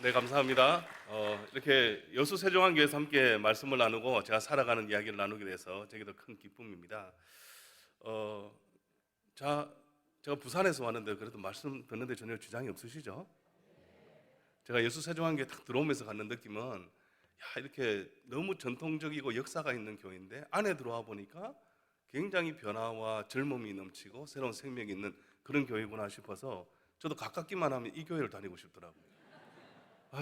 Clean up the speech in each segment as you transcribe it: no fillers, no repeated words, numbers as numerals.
네, 감사합니다. 이렇게 여수 세종안교회에서 함께 말씀을 나누고 제가 살아가는 이야기를 나누게 돼서 제게도 큰 기쁨입니다. 자, 제가 부산에서 왔는데 그래도 말씀 듣는데 전혀 지장이 없으시죠? 제가 여수 세종안교회 딱 들어오면서 갖는 느낌은 이렇게 너무 전통적이고 역사가 있는 교회인데 안에 들어와 보니까 굉장히 변화와 젊음이 넘치고 새로운 생명이 있는 그런 교회구나 싶어서 저도 가깝기만 하면 이 교회를 다니고 싶더라고요.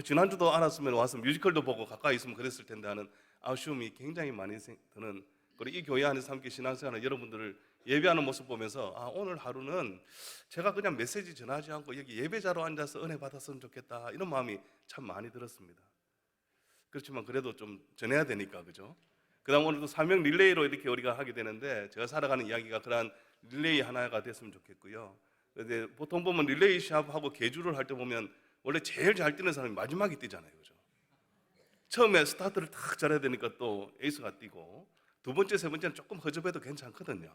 지난주도 알았으면 와서 뮤지컬도 보고 가까이 있으면 그랬을 텐데 하는 아쉬움이 굉장히 많이 드는, 그리고 이 교회 안에서 함께 신앙생활하는 여러분들을 예배하는 모습 보면서 오늘 하루는 제가 그냥 메시지 전하지 않고 여기 예배자로 앉아서 은혜 받았으면 좋겠다, 이런 마음이 참 많이 들었습니다. 그렇지만 그래도 좀 전해야 되니까, 그죠? 그 다음 오늘도 사명 릴레이로 이렇게 우리가 하게 되는데 제가 살아가는 이야기가 그러한 릴레이 하나가 됐으면 좋겠고요. 근데 보통 보면 릴레이 시합하고 계주를 할 때 보면 원래 제일 잘 뛰는 사람이 마지막에 뛰잖아요, 그죠? 처음에 스타트를 탁 잘해야 되니까 또 에이스가 뛰고, 두 번째, 세 번째는 조금 허접해도 괜찮거든요.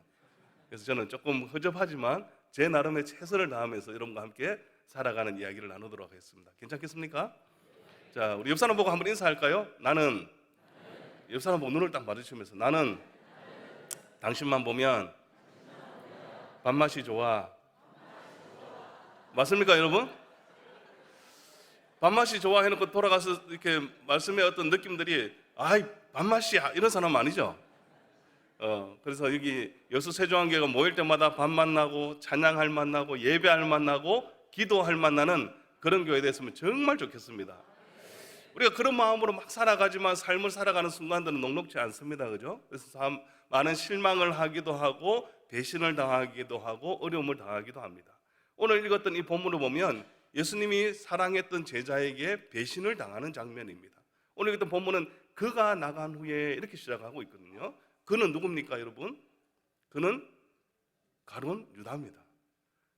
그래서 저는 조금 허접하지만 제 나름의 최선을 다하면서 여러분과 함께 살아가는 이야기를 나누도록 하겠습니다. 괜찮겠습니까? 자, 우리 옆 사람 보고 한번 인사할까요? 나는, 옆 사람 보고 눈을 딱 마주치면서, 나는 당신만 보면 밥맛이 좋아. 맞습니까, 여러분? 밥맛이 좋아 해놓고 돌아가서 이렇게 말씀의 어떤 느낌들이 밥맛이야 이런 사람 아니죠? 그래서 여기 여수 세종안교회가 모일 때마다 밥맛 나고 찬양할 맛 나고 예배할 맛 나고 기도할 맛 나는 그런 교회 됐으면 정말 좋겠습니다. 우리가 그런 마음으로 막 살아가지만 삶을 살아가는 순간들은 녹록지 않습니다, 그죠? 그래서 참 많은 실망을 하기도 하고 배신을 당하기도 하고 어려움을 당하기도 합니다. 오늘 읽었던 이 본문을 보면 예수님이 사랑했던 제자에게 배신을 당하는 장면입니다. 오늘 읽었던 본문은 그가 나간 후에 이렇게 시작하고 있거든요. 그는 누굽니까, 여러분? 그는 가룟 유다입니다.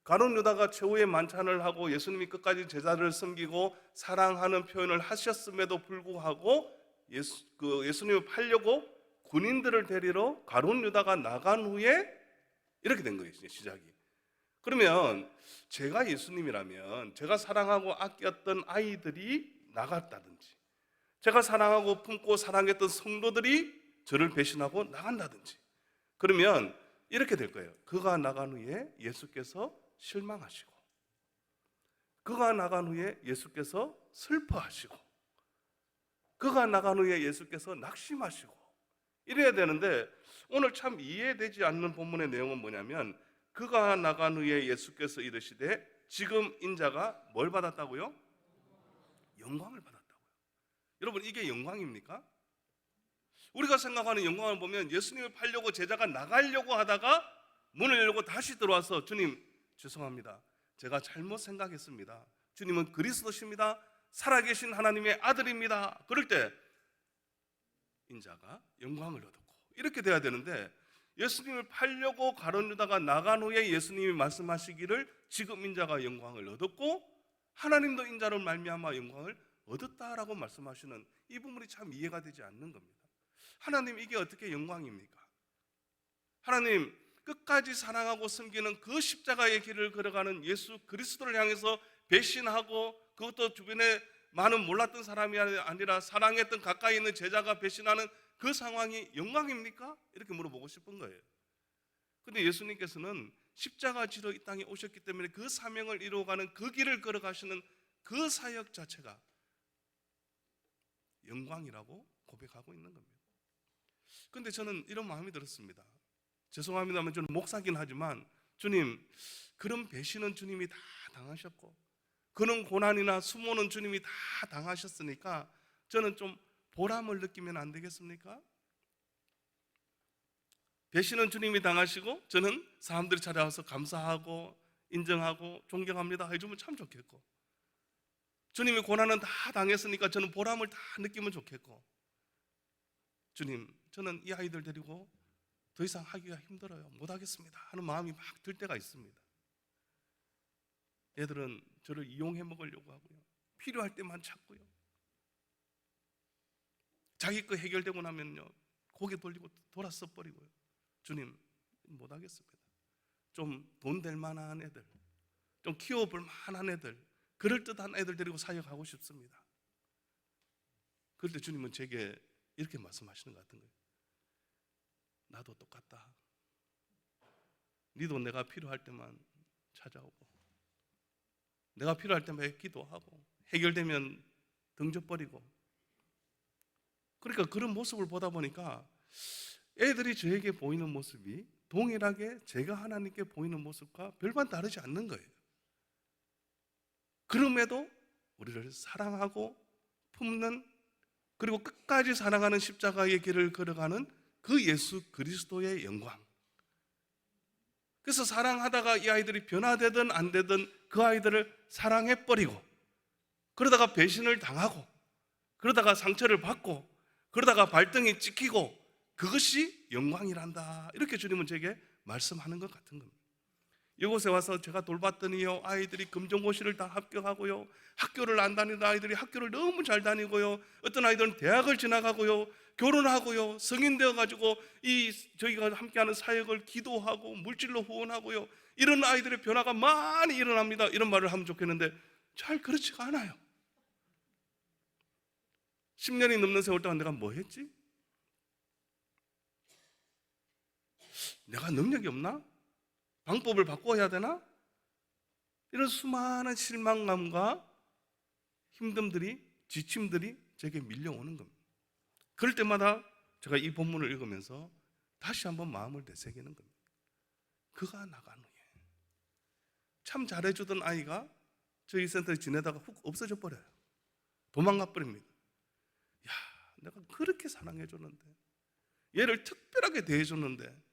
가룟 유다가 최후의 만찬을 하고 예수님이 끝까지 제자를 섬기고 사랑하는 표현을 하셨음에도 불구하고 예수님을 팔려고 군인들을 데리러 가룟 유다가 나간 후에 이렇게 된 거예요, 시작이. 그러면 제가 예수님이라면 제가 사랑하고 아꼈던 아이들이 나갔다든지, 제가 사랑하고 품고 사랑했던 성도들이 저를 배신하고 나간다든지, 그러면 이렇게 될 거예요. 그가 나간 후에 예수께서 실망하시고, 그가 나간 후에 예수께서 슬퍼하시고, 그가 나간 후에 예수께서 낙심하시고, 이래야 되는데 오늘 참 이해되지 않는 본문의 내용은 뭐냐면, 그가 나간 후에 예수께서 이르시되 지금 인자가 뭘 받았다고요? 영광을 받았다고요. 여러분, 이게 영광입니까? 우리가 생각하는 영광을 보면 예수님을 팔려고 제자가 나가려고 하다가 문을 열고 다시 들어와서 주님 죄송합니다, 제가 잘못 생각했습니다, 주님은 그리스도십니다, 살아계신 하나님의 아들입니다, 그럴 때 인자가 영광을 얻었고, 이렇게 돼야 되는데 예수님을 팔려고 가룟 유다가 나간 후에 예수님이 말씀하시기를 지금 인자가 영광을 얻었고 하나님도 인자를 말미암아 영광을 얻었다라고 말씀하시는 이 부분이 참 이해가 되지 않는 겁니다. 하나님, 이게 어떻게 영광입니까? 하나님, 끝까지 사랑하고 섬기는 그 십자가의 길을 걸어가는 예수 그리스도를 향해서 배신하고, 그것도 주변에 많은 몰랐던 사람이 아니라 사랑했던 가까이 있는 제자가 배신하는 그 상황이 영광입니까? 이렇게 물어보고 싶은 거예요. 그런데 예수님께서는 십자가 지러 이 땅에 오셨기 때문에 그 사명을 이루어가는 그 길을 걸어가시는 그 사역 자체가 영광이라고 고백하고 있는 겁니다. 그런데 저는 이런 마음이 들었습니다. 죄송합니다만 저는 목사긴 하지만, 주님, 그런 배신은 주님이 다 당하셨고 그런 고난이나 수모는 주님이 다 당하셨으니까 저는 좀 보람을 느끼면 안 되겠습니까? 배신은 주님이 당하시고 저는 사람들이 찾아와서 감사하고 인정하고 존경합니다 해주면 참 좋겠고, 주님이 고난은 다 당했으니까 저는 보람을 다 느끼면 좋겠고, 주님, 저는 이 아이들 데리고 더 이상 하기가 힘들어요, 못하겠습니다 하는 마음이 막 들 때가 있습니다. 애들은 저를 이용해 먹으려고 하고요, 필요할 때만 찾고요, 자기 거 해결되고 나면요 고개 돌리고 돌아 써버리고요. 주님, 못하겠습니다. 좀 돈 될 만한 애들, 좀 키워볼 만한 애들, 그럴듯한 애들 데리고 사역하고 싶습니다. 그럴 때 주님은 제게 이렇게 말씀하시는 것 같은 거예요. 나도 똑같다. 니도 내가 필요할 때만 찾아오고, 내가 필요할 때만 기도하고, 해결되면 던져버리고. 그러니까 그런 모습을 보다 보니까 애들이 저에게 보이는 모습이 동일하게 제가 하나님께 보이는 모습과 별반 다르지 않는 거예요. 그럼에도 우리를 사랑하고 품는, 그리고 끝까지 사랑하는 십자가의 길을 걸어가는 그 예수 그리스도의 영광. 그래서 사랑하다가 이 아이들이 변화되든 안 되든 그 아이들을 사랑해버리고, 그러다가 배신을 당하고, 그러다가 상처를 받고, 그러다가 발등이 찍히고, 그것이 영광이란다. 이렇게 주님은 제게 말씀하는 것 같은 겁니다. 이곳에 와서 제가 돌봤더니요, 아이들이 검정고시를 다 합격하고요, 학교를 안 다니는 아이들이 학교를 너무 잘 다니고요, 어떤 아이들은 대학을 지나가고요, 결혼하고요, 성인 되어가지고 저희가 함께하는 사역을 기도하고 물질로 후원하고요, 이런 아이들의 변화가 많이 일어납니다. 이런 말을 하면 좋겠는데 잘 그렇지가 않아요. 10년이 넘는 세월 동안 내가 뭐 했지? 내가 능력이 없나? 방법을 바꿔야 되나? 이런 수많은 실망감과 힘듦들이, 지침들이 제게 밀려오는 겁니다. 그럴 때마다 제가 이 본문을 읽으면서 다시 한번 마음을 되새기는 겁니다. 그가 나간 후에 참 잘해주던 아이가 저희 센터에 지내다가 훅 없어져 버려요. 도망가 버립니다. 야, 내가 그렇게 사랑해줬는데, 얘를 특별하게 대해줬는데.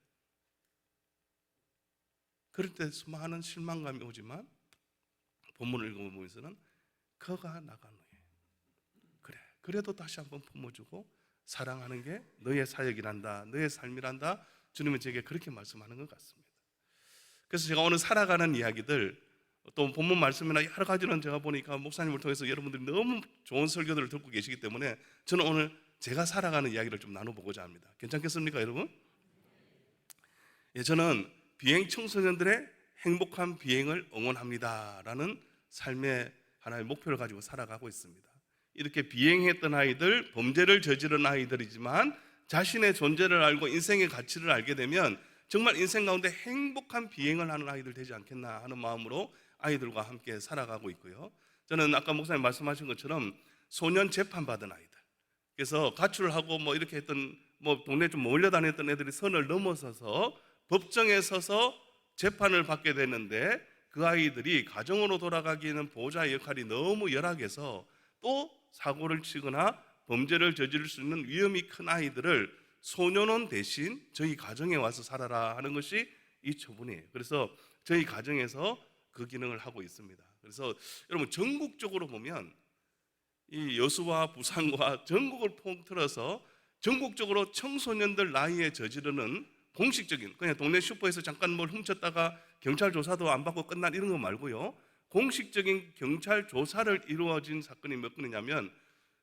그럴 때 수많은 실망감이 오지만 본문을 읽어보면서는 그가 나간 후에 그래, 그래도 다시 한번 품어주고 사랑하는 게 너의 사역이란다, 너의 삶이란다. 주님은 제게 그렇게 말씀하는 것 같습니다. 그래서 제가 오늘 살아가는 이야기들, 또 본문 말씀이나 여러 가지는 제가 보니까 목사님을 통해서 여러분들이 너무 좋은 설교들을 듣고 계시기 때문에 저는 오늘 제가 살아가는 이야기를 좀 나눠보고자 합니다. 괜찮겠습니까, 여러분? 예, 저는 비행 청소년들의 행복한 비행을 응원합니다라는 삶의 하나의 목표를 가지고 살아가고 있습니다. 이렇게 비행했던 아이들, 범죄를 저지른 아이들이지만 자신의 존재를 알고 인생의 가치를 알게 되면 정말 인생 가운데 행복한 비행을 하는 아이들 되지 않겠나 하는 마음으로 아이들과 함께 살아가고 있고요. 저는 아까 목사님 말씀하신 것처럼 소년 재판받은 아이들, 그래서 가출을 하고 뭐 이렇게 했던, 뭐 동네 좀 몰려다녔던 애들이 선을 넘어서서 법정에 서서 재판을 받게 되는데, 그 아이들이 가정으로 돌아가기에는 보호자의 역할이 너무 열악해서 또 사고를 치거나 범죄를 저지를 수 있는 위험이 큰 아이들을 소년원 대신 저희 가정에 와서 살아라 하는 것이 이 처분이에요. 그래서 저희 가정에서 그 기능을 하고 있습니다. 그래서 여러분, 전국적으로 보면 이 여수와 부산과 전국을 통틀어서 전국적으로 청소년들 나이에 저지르는 공식적인, 그냥 동네 슈퍼에서 잠깐 뭘 훔쳤다가 경찰 조사도 안 받고 끝난 이런 거 말고요, 공식적인 경찰 조사를 이루어진 사건이 몇 건이냐면,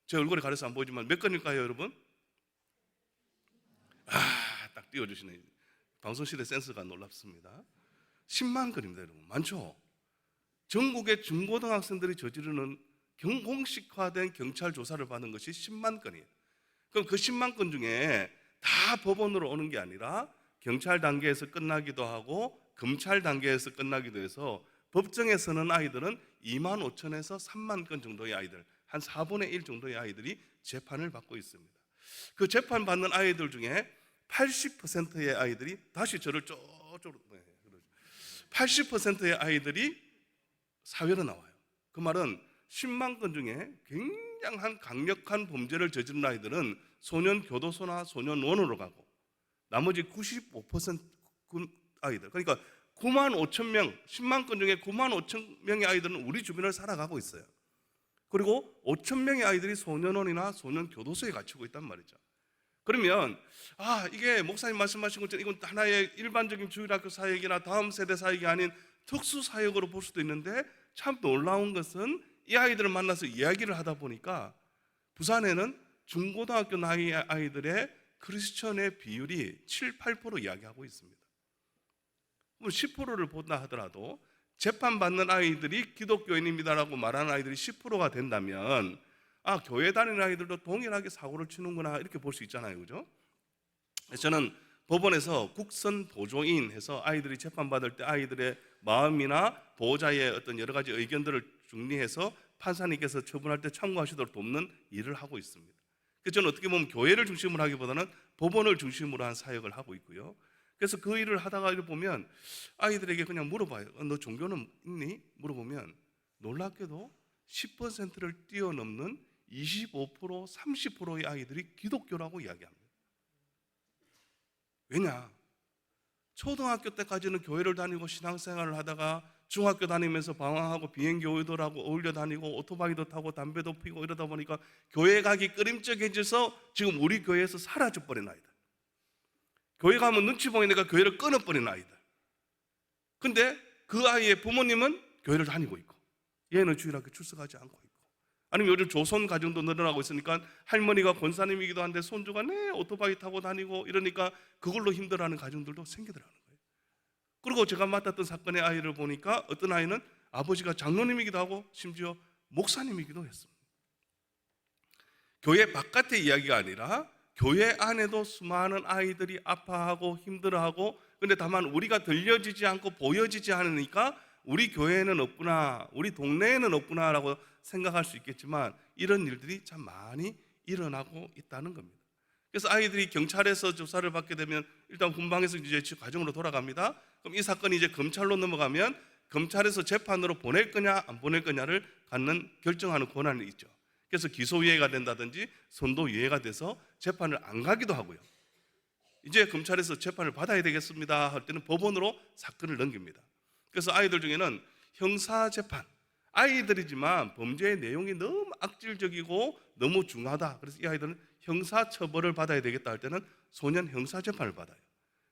제 얼굴에 가려서 안 보이지만 몇 건일까요, 여러분? 딱 띄워주시네. 방송실의 센스가 놀랍습니다. 10만 건입니다, 여러분. 많죠? 전국의 중고등학생들이 저지르는 공식화된 경찰 조사를 받는 것이 10만 건이에요. 그럼 그 10만 건 중에 다 법원으로 오는 게 아니라 경찰 단계에서 끝나기도 하고 검찰 단계에서 끝나기도 해서 법정에 서는 아이들은 2만 5천에서 3만 건 정도의 아이들, 한 4분의 1 정도의 아이들이 재판을 받고 있습니다. 그 재판 받는 아이들 중에 80%의 아이들이, 다시 저를 저쪽으로, 80%의 아이들이 사회로 나와요. 그 말은 10만 건 중에 굉장한 강력한 범죄를 저지른 아이들은 소년 교도소나 소년원으로 가고, 나머지 95% 아이들, 그러니까 9만 5천 명, 10만 건 중에 9만 5천 명의 아이들은 우리 주변을 살아가고 있어요. 그리고 5천 명의 아이들이 소년원이나 소년교도소에 갇히고 있단 말이죠. 그러면 이게 목사님 말씀하신 것처럼 이건 하나의 일반적인 주일학교 사역이나 다음 세대 사역이 아닌 특수 사역으로 볼 수도 있는데, 참 놀라운 것은 이 아이들을 만나서 이야기를 하다 보니까 부산에는 중고등학교 나이 아이들의 크리스천의 비율이 7, 8% 이야기하고 있습니다. 10%를 본다 하더라도 재판받는 아이들이 기독교인입니다라고 말하는 아이들이 10%가 된다면 교회 다니는 아이들도 동일하게 사고를 치는구나 이렇게 볼 수 있잖아요. 그죠? 저는 법원에서 국선 보조인 해서 아이들이 재판받을 때 아이들의 마음이나 보호자의 어떤 여러 가지 의견들을 정리해서 판사님께서 처분할 때 참고하시도록 돕는 일을 하고 있습니다. 그래서 저는 어떻게 보면 교회를 중심으로 하기보다는 법원을 중심으로 한 사역을 하고 있고요. 그래서 그 일을 하다가 보면 아이들에게 그냥 물어봐요. 너 종교는 있니? 물어보면 놀랍게도 10%를 뛰어넘는 25%, 30%의 아이들이 기독교라고 이야기합니다. 왜냐? 초등학교 때까지는 교회를 다니고 신앙생활을 하다가 중학교 다니면서 방황하고 비행기 오이들하고 어울려 다니고 오토바이도 타고 담배도 피고 이러다 보니까 교회 가기 꺼림쩍해져서 지금 우리 교회에서 사라져버린 아이들. 교회 가면 눈치 보이니까 교회를 끊어버린 아이들. 근데 그 아이의 부모님은 교회를 다니고 있고 얘는 주일학교 출석하지 않고 있고, 아니면 요즘 조선 가정도 늘어나고 있으니까 할머니가 권사님이기도 한데 손주가 오토바이 타고 다니고 이러니까 그걸로 힘들어하는 가정들도 생기더라는 거예요. 그리고 제가 맡았던 사건의 아이를 보니까 어떤 아이는 아버지가 장로님이기도 하고 심지어 목사님이기도 했습니다. 교회 바깥의 이야기가 아니라 교회 안에도 수많은 아이들이 아파하고 힘들어하고, 근데 다만 우리가 들려지지 않고 보여지지 않으니까 우리 교회에는 없구나, 우리 동네에는 없구나라고 생각할 수 있겠지만 이런 일들이 참 많이 일어나고 있다는 겁니다. 그래서 아이들이 경찰에서 조사를 받게 되면 일단 훈방에서 이제 가정으로 돌아갑니다. 그럼 이 사건이 이제 검찰로 넘어가면 검찰에서 재판으로 보낼 거냐 안 보낼 거냐를 갖는 결정하는 권한이 있죠. 그래서 기소유예가 된다든지 선도유예가 돼서 재판을 안 가기도 하고요. 이제 검찰에서 재판을 받아야 되겠습니다 할 때는 법원으로 사건을 넘깁니다. 그래서 아이들 중에는 형사재판, 아이들이지만 범죄의 내용이 너무 악질적이고 너무 중하다, 그래서 이 아이들은 형사처벌을 받아야 되겠다 할 때는 소년 형사재판을 받아요.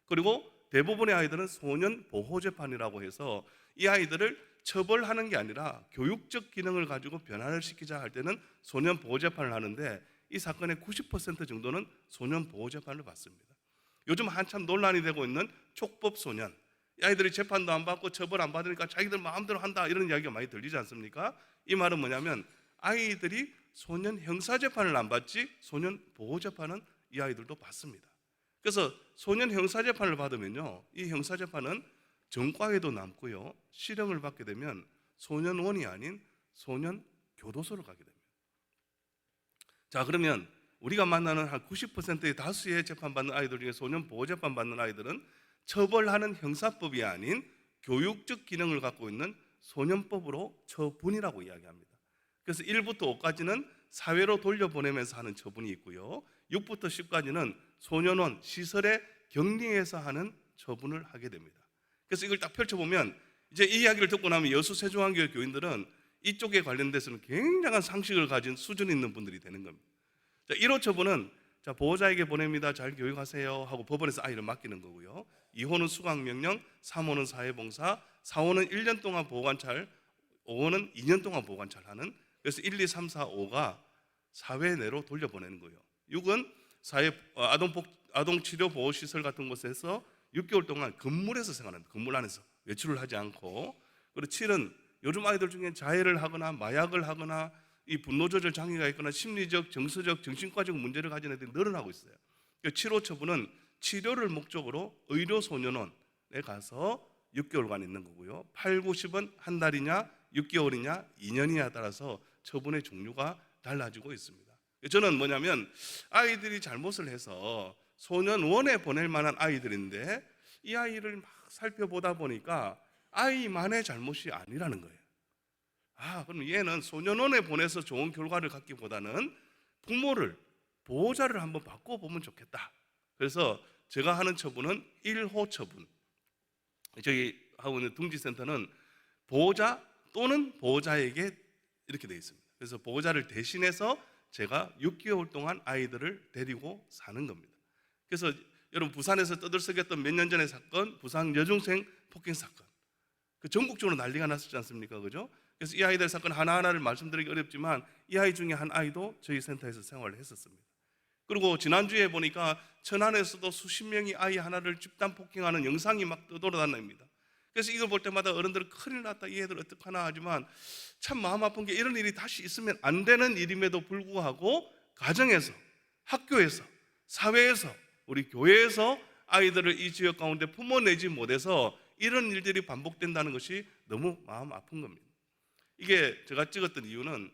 그리고 대부분의 아이들은 소년 보호재판이라고 해서 이 아이들을 처벌하는 게 아니라 교육적 기능을 가지고 변화를 시키자 할 때는 소년 보호재판을 하는데, 이 사건의 90% 정도는 소년 보호재판을 받습니다. 요즘 한참 논란이 되고 있는 촉법소년, 이 아이들이 재판도 안 받고 처벌 안 받으니까 자기들 마음대로 한다 이런 이야기가 많이 들리지 않습니까? 이 말은 뭐냐면 아이들이 소년 형사재판을 안 받지 소년 보호재판은 이 아이들도 받습니다. 그래서 소년 형사재판을 받으면요, 이 형사재판은 전과에도 남고요, 실형을 받게 되면 소년원이 아닌 소년 교도소를 가게 됩니다. 자, 그러면 우리가 만나는 한 90%의 다수의 재판받는 아이들 중에 소년 보호재판 받는 아이들은 처벌하는 형사법이 아닌 교육적 기능을 갖고 있는 소년법으로 처분이라고 이야기합니다. 그래서 1부터 5까지는 사회로 돌려보내면서 하는 처분이 있고요, 6부터 10까지는 소년원 시설에 격리해서 하는 처분을 하게 됩니다. 그래서 이걸 딱 펼쳐보면 이제 이 이야기를 듣고 나면 여수세종한교회 교인들은 이쪽에 관련돼서는 굉장한 상식을 가진 수준 있는 분들이 되는 겁니다. 자, 1호 처분은 보호자에게 보냅니다, 잘 교육하세요 하고 법원에서 아이를 맡기는 거고요, 2호는 수강명령, 3호는 사회봉사, 4호는 1년 동안 보호관찰, 5호는 2년 동안 보호관찰하는, 그래서 1, 2, 3, 4, 5가 사회 내로 돌려보내는 거예요. 6은 아동치료보호시설 같은 곳에서 6개월 동안 건물에서 생활합니다. 건물 안에서 외출을 하지 않고. 그리고 7은 요즘 아이들 중에 자해를 하거나 마약을 하거나 이 분노조절 장애가 있거나 심리적, 정서적, 정신과적 문제를 가진 애들이 늘어나고 있어요. 7호 처분은 치료를 목적으로 의료소년원에 가서 6개월간 있는 거고요, 8, 9, 10은 한 달이냐 6개월이냐 2년이냐에 따라서 처분의 종류가 달라지고 있습니다. 저는 뭐냐면 아이들이 잘못을 해서 소년원에 보낼 만한 아이들인데 이 아이를 막 살펴보다 보니까 아이만의 잘못이 아니라는 거예요. 그럼 얘는 소년원에 보내서 좋은 결과를 갖기보다는 부모를, 보호자를 한번 바꿔보면 좋겠다. 그래서 제가 하는 처분은 1호 처분. 저희 하고 있는 둥지센터는 보호자 또는 보호자에게 이렇게 되어 있습니다. 그래서 보호자를 대신해서 제가 6개월 동안 아이들을 데리고 사는 겁니다. 그래서 여러분 부산에서 떠들썩했던 몇 년 전의 사건, 부산 여중생 폭행 사건, 그 전국적으로 난리가 났었지 않습니까? 그죠? 그래서 이 아이들 사건 하나하나를 말씀드리기 어렵지만 이 아이 중에 한 아이도 저희 센터에서 생활을 했었습니다. 그리고 지난주에 보니까 천안에서도 수십 명이 아이 하나를 집단 폭행하는 영상이 막 떠돌아다닙니다. 그래서 이걸 볼 때마다 어른들은 큰일 났다, 이 애들 어떡하나 하지만 참 마음 아픈 게 이런 일이 다시 있으면 안 되는 일임에도 불구하고 가정에서, 학교에서, 사회에서, 우리 교회에서 아이들을 이 지역 가운데 품어내지 못해서 이런 일들이 반복된다는 것이 너무 마음 아픈 겁니다. 이게 제가 찍었던 이유는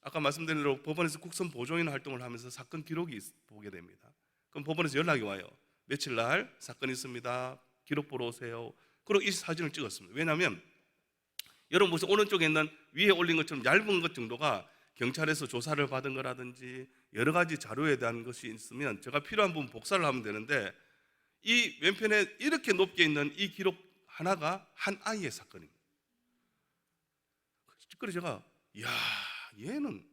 아까 말씀드린 대로 법원에서 국선 보조인 활동을 하면서 사건 기록이 보게 됩니다. 그럼 법원에서 연락이 와요. 며칠 날 사건이 있습니다. 기록 보러 오세요. 그리고 이 사진을 찍었습니다. 왜냐하면 여러분 보세요. 오른쪽에 있는 위에 올린 것처럼 얇은 것 정도가 경찰에서 조사를 받은 거라든지 여러 가지 자료에 대한 것이 있으면 제가 필요한 부분 복사를 하면 되는데, 이 왼편에 이렇게 높게 있는 이 기록 하나가 한 아이의 사건입니다. 그래서 제가 얘는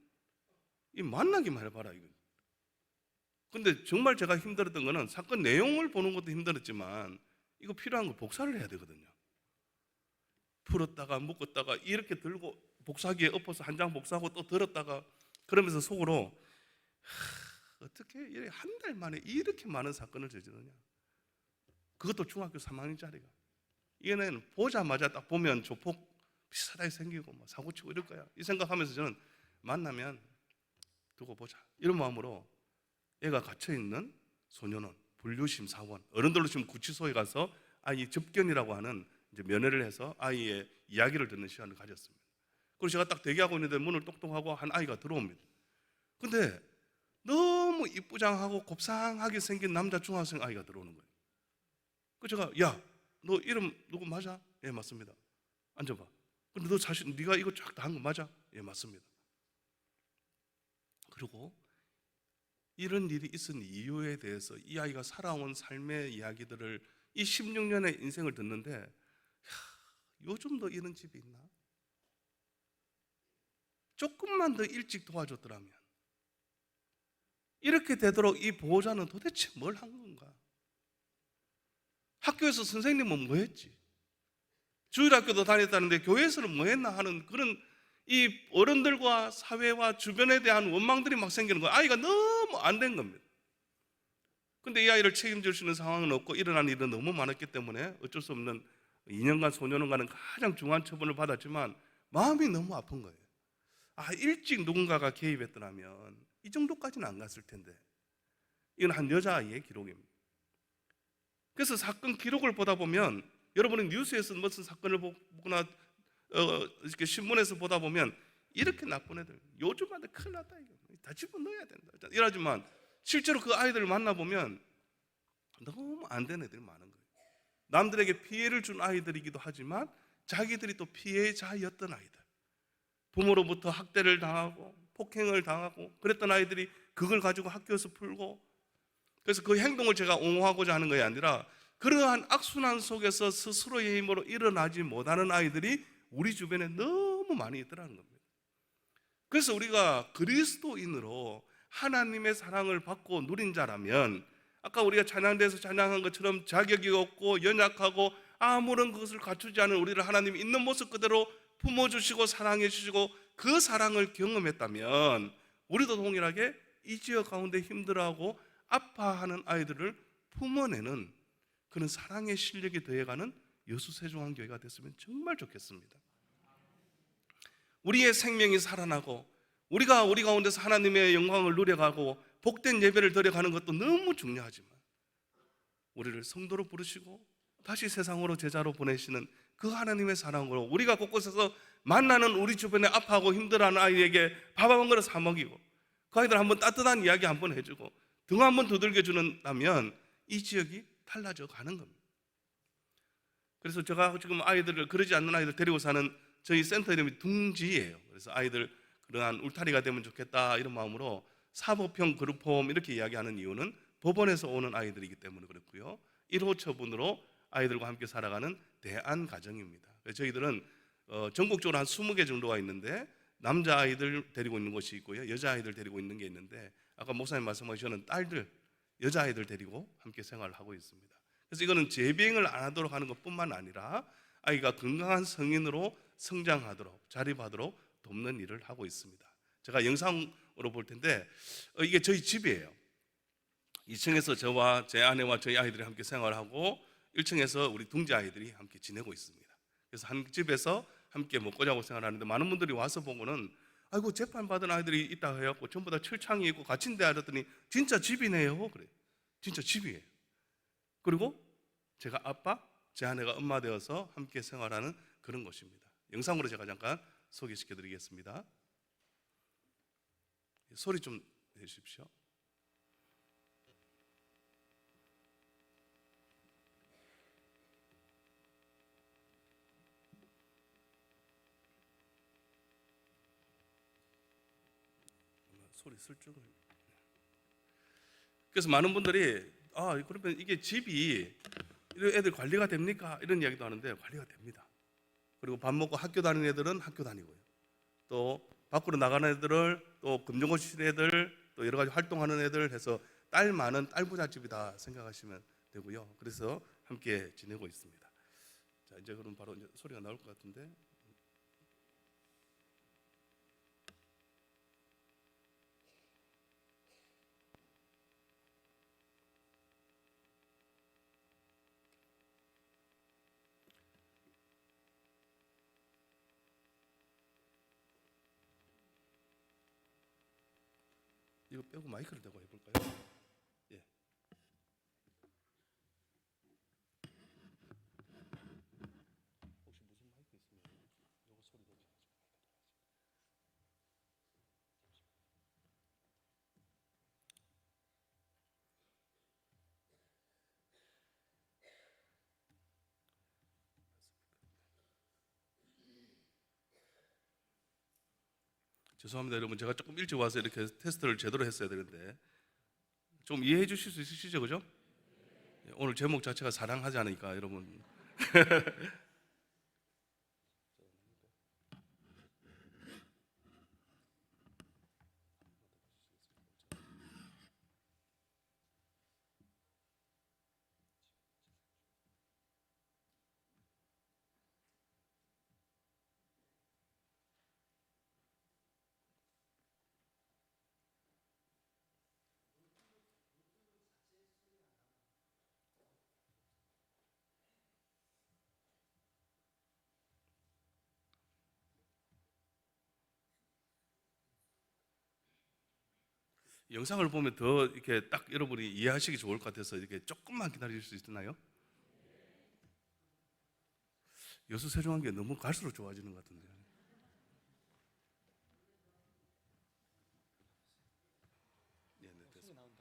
이 만나기만 해봐라 이거. 근데 정말 제가 힘들었던 거는 사건 내용을 보는 것도 힘들었지만 이거 필요한 거 복사를 해야 되거든요. 풀었다가 묶었다가 이렇게 들고 복사기에 엎어서 한 장 복사하고 또 들었다가, 그러면서 속으로 어떻게 한 달 만에 이렇게 많은 사건을 저지르냐. 그것도 중학교 3학년짜리가. 얘는 보자마자 딱 보면 조폭 비슷하게 생기고 막 사고치고 이럴 거야, 이 생각하면서 저는 만나면 두고 보자 이런 마음으로 애가 갇혀있는 소년원, 분류심사원, 어른들로 지금 구치소에 가서 아이 접견이라고 하는 이제 면회를 해서 아이의 이야기를 듣는 시간을 가졌습니다. 그리고 제가 딱 대기하고 있는데 문을 똑똑하고 한 아이가 들어옵니다. 근데 너무 이쁘장하고 곱상하게 생긴 남자 중학생 아이가 들어오는 거예요. 그래서 제가 야, 너 이름 누구 맞아? 예, 맞습니다. 앉아봐. 근데 너 사실 네가 이거 쫙 다 한 거 맞아? 예, 맞습니다. 그리고 이런 일이 있은 이유에 대해서 이 아이가 살아온 삶의 이야기들을 이 16년의 인생을 듣는데, 요즘도 이런 집이 있나? 조금만 더 일찍 도와줬더라면 이렇게 되도록 이 보호자는 도대체 뭘 한 건가? 학교에서 선생님은 뭐 했지? 주일학교도 다녔다는데 교회에서는 뭐 했나 하는 그런 이 어른들과 사회와 주변에 대한 원망들이 막 생기는 거예요. 아이가 너무 안 된 겁니다. 근데 이 아이를 책임질 수 있는 상황은 없고 일어난 일은 너무 많았기 때문에 어쩔 수 없는 2년간 소년원과는 가장 중한 처분을 받았지만 마음이 너무 아픈 거예요. 일찍 누군가가 개입했더라면 이 정도까지는 안 갔을 텐데. 이건 한 여자아이의 기록입니다. 그래서 사건 기록을 보다 보면 여러분이 뉴스에서 무슨 사건을 보거나 이렇게 신문에서 보다 보면 이렇게 나쁜 애들, 요즘 아들 큰일 났다, 이거 다 집어넣어야 된다 이러지만 실제로 그 아이들을 만나보면 너무 안 된 애들이 많은 거예요. 남들에게 피해를 준 아이들이기도 하지만 자기들이 또 피해자였던 아이들, 부모로부터 학대를 당하고 폭행을 당하고 그랬던 아이들이 그걸 가지고 학교에서 풀고, 그래서 그 행동을 제가 옹호하고자 하는 것이 아니라 그러한 악순환 속에서 스스로의 힘으로 일어나지 못하는 아이들이 우리 주변에 너무 많이 있더라는 겁니다. 그래서 우리가 그리스도인으로 하나님의 사랑을 받고 누린 자라면 아까 우리가 찬양대에서 찬양한 것처럼 자격이 없고 연약하고 아무런 것을 갖추지 않은 우리를 하나님이 있는 모습 그대로 품어주시고 사랑해 주시고 그 사랑을 경험했다면 우리도 동일하게 이 지역 가운데 힘들어하고 아파하는 아이들을 품어내는 그런 사랑의 실력이 더해가는 여수세종한교회가 됐으면 정말 좋겠습니다. 우리의 생명이 살아나고 우리가 우리 가운데서 하나님의 영광을 누려가고 복된 예배를 드려가는 것도 너무 중요하지만 우리를 성도로 부르시고 다시 세상으로 제자로 보내시는 그 하나님의 사랑으로 우리가 곳곳에서 만나는 우리 주변에 아파하고 힘들어하는 아이에게 밥 한 그릇 사 먹이고 그 아이들 한번 따뜻한 이야기 한번 해주고 등 한번 두들겨 주는다면 이 지역이 달라져 가는 겁니다. 그래서 제가 지금 아이들을, 그러지 않는 아이들 데리고 사는 저희 센터 이름이 둥지예요. 그래서 아이들 그러한 울타리가 되면 좋겠다 이런 마음으로 사법형 그룹홈 이렇게 이야기하는 이유는 법원에서 오는 아이들이기 때문에 그렇고요. 1호 처분으로 아이들과 함께 살아가는 대안가정입니다. 그래서 저희들은 전국적으로 한 20개 정도가 있는데 남자아이들 데리고 있는 곳이 있고요, 여자아이들 데리고 있는 게 있는데 아까 목사님 말씀하신 딸들, 여자아이들 데리고 함께 생활을 하고 있습니다. 그래서 이거는 재비행을 안 하도록 하는 것뿐만 아니라 아이가 건강한 성인으로 성장하도록 자립하도록 돕는 일을 하고 있습니다. 제가 영상으로 볼 텐데 이게 저희 집이에요. 2층에서 저와 제 아내와 저희 아이들이 함께 생활하고 1층에서 우리 둥지 아이들이 함께 지내고 있습니다. 그래서 한 집에서 함께 먹고자고 생각하는데 많은 분들이 와서 보고는 아이고 재판 받은 아이들이 있다 해갖고 전부 다 철창이 있고 갇힌데 알았더니 진짜 집이네요. 그래, 진짜 집이에요. 그리고 제가 아빠, 제 아내가 엄마 되어서 함께 생활하는 그런 곳입니다. 영상으로 제가 잠깐 소개시켜 드리겠습니다. 소리 좀 내주십시오. 소리 슬쩍을. 그래서 많은 분들이 그러면 이게 집이 애들 관리가 됩니까? 이런 이야기도 하는데 관리가 됩니다. 그리고 밥 먹고 학교 다니는 애들은 학교 다니고요. 또 밖으로 나가는 애들을 또 금전고 출신 애들 또 여러 가지 활동하는 애들 해서 딸 많은 딸 부잣집이다 생각하시면 되고요. 그래서 함께 지내고 있습니다. 자, 이제 그럼 바로 이제 소리가 나올 것 같은데. 이거 빼고 마이크를 대고 해볼까요? 예. 혹시 무슨 마이크 있으면 이거 소리 내지 마시고. 죄송합니다 여러분, 제가 조금 일찍 와서 이렇게 테스트를 제대로 했어야 되는데 좀 이해해 주실 수 있으시죠, 그죠? 오늘 제목 자체가 사랑하지 않으니까 여러분. 영상을 보면 더 이렇게 딱 여러분이 이해하시기 좋을 것 같아서 이렇게 조금만 기다릴 수 있나요? 여수 세종한게 너무 갈수록 좋아지는 것 같은데요. 네, 네, 됐습니다.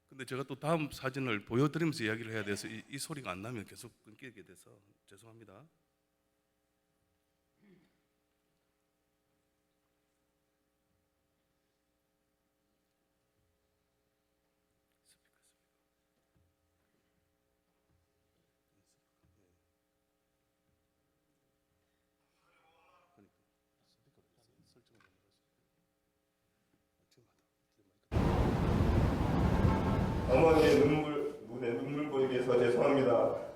근데 제가 또 다음 사진을 보여드리면서 이야기를 해야 돼서 이 소리가 안 나면 계속 끊기게 돼서 죄송합니다. 어머니의 눈에 눈물 보이게 해서 죄송합니다.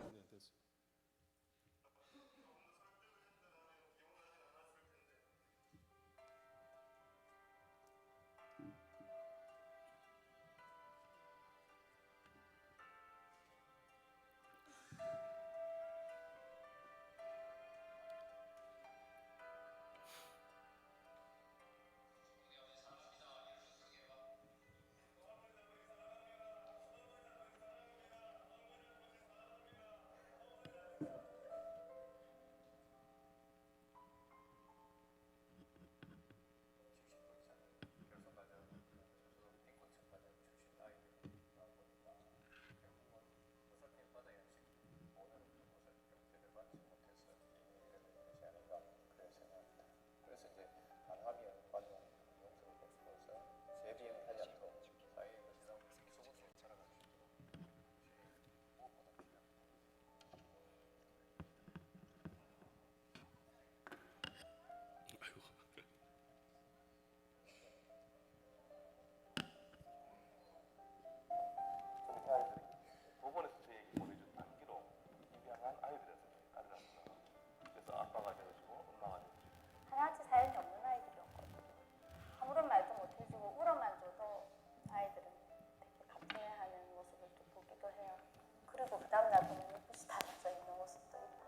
부담나 보면 눈빛이 달라져 있는 모습도 있고.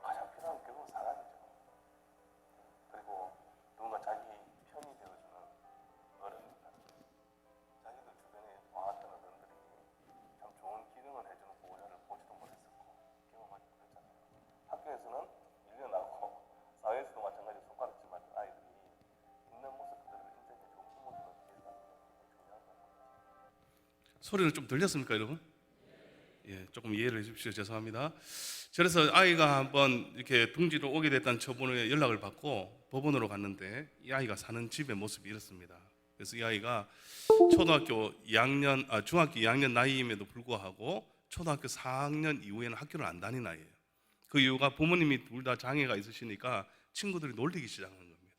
가장 필요한 게 결국 사랑이죠. 그리고 누군가 자기 편이 되어주는 어른입니다. 자기들 주변에 와왔던 어른들이 참 좋은 기능을 해주는 보호자를 보지도 못했었고 경험하지 못했잖아요. 학교에서는 밀려나고 사회에서도 마찬가지로 손가락질 맞은 아이들이 있는 모습들을 인정해주고 부모들은 뒤에서 하는 게 중요한 거예요. 소리는 좀 들렸습니까, 여러분? 예, 조금 이해를 해주십시오. 죄송합니다. 그래서 아이가 한번 이렇게 둥지로 오게 됐다는 처분에 연락을 받고 법원으로 갔는데 이 아이가 사는 집의 모습이 이렇습니다. 그래서 이 아이가 중학교 2학년 나이임에도 불구하고 초등학교 4학년 이후에는 학교를 안 다닌 아이예요. 그 이유가 부모님이 둘 다 장애가 있으시니까 친구들이 놀리기 시작한 겁니다.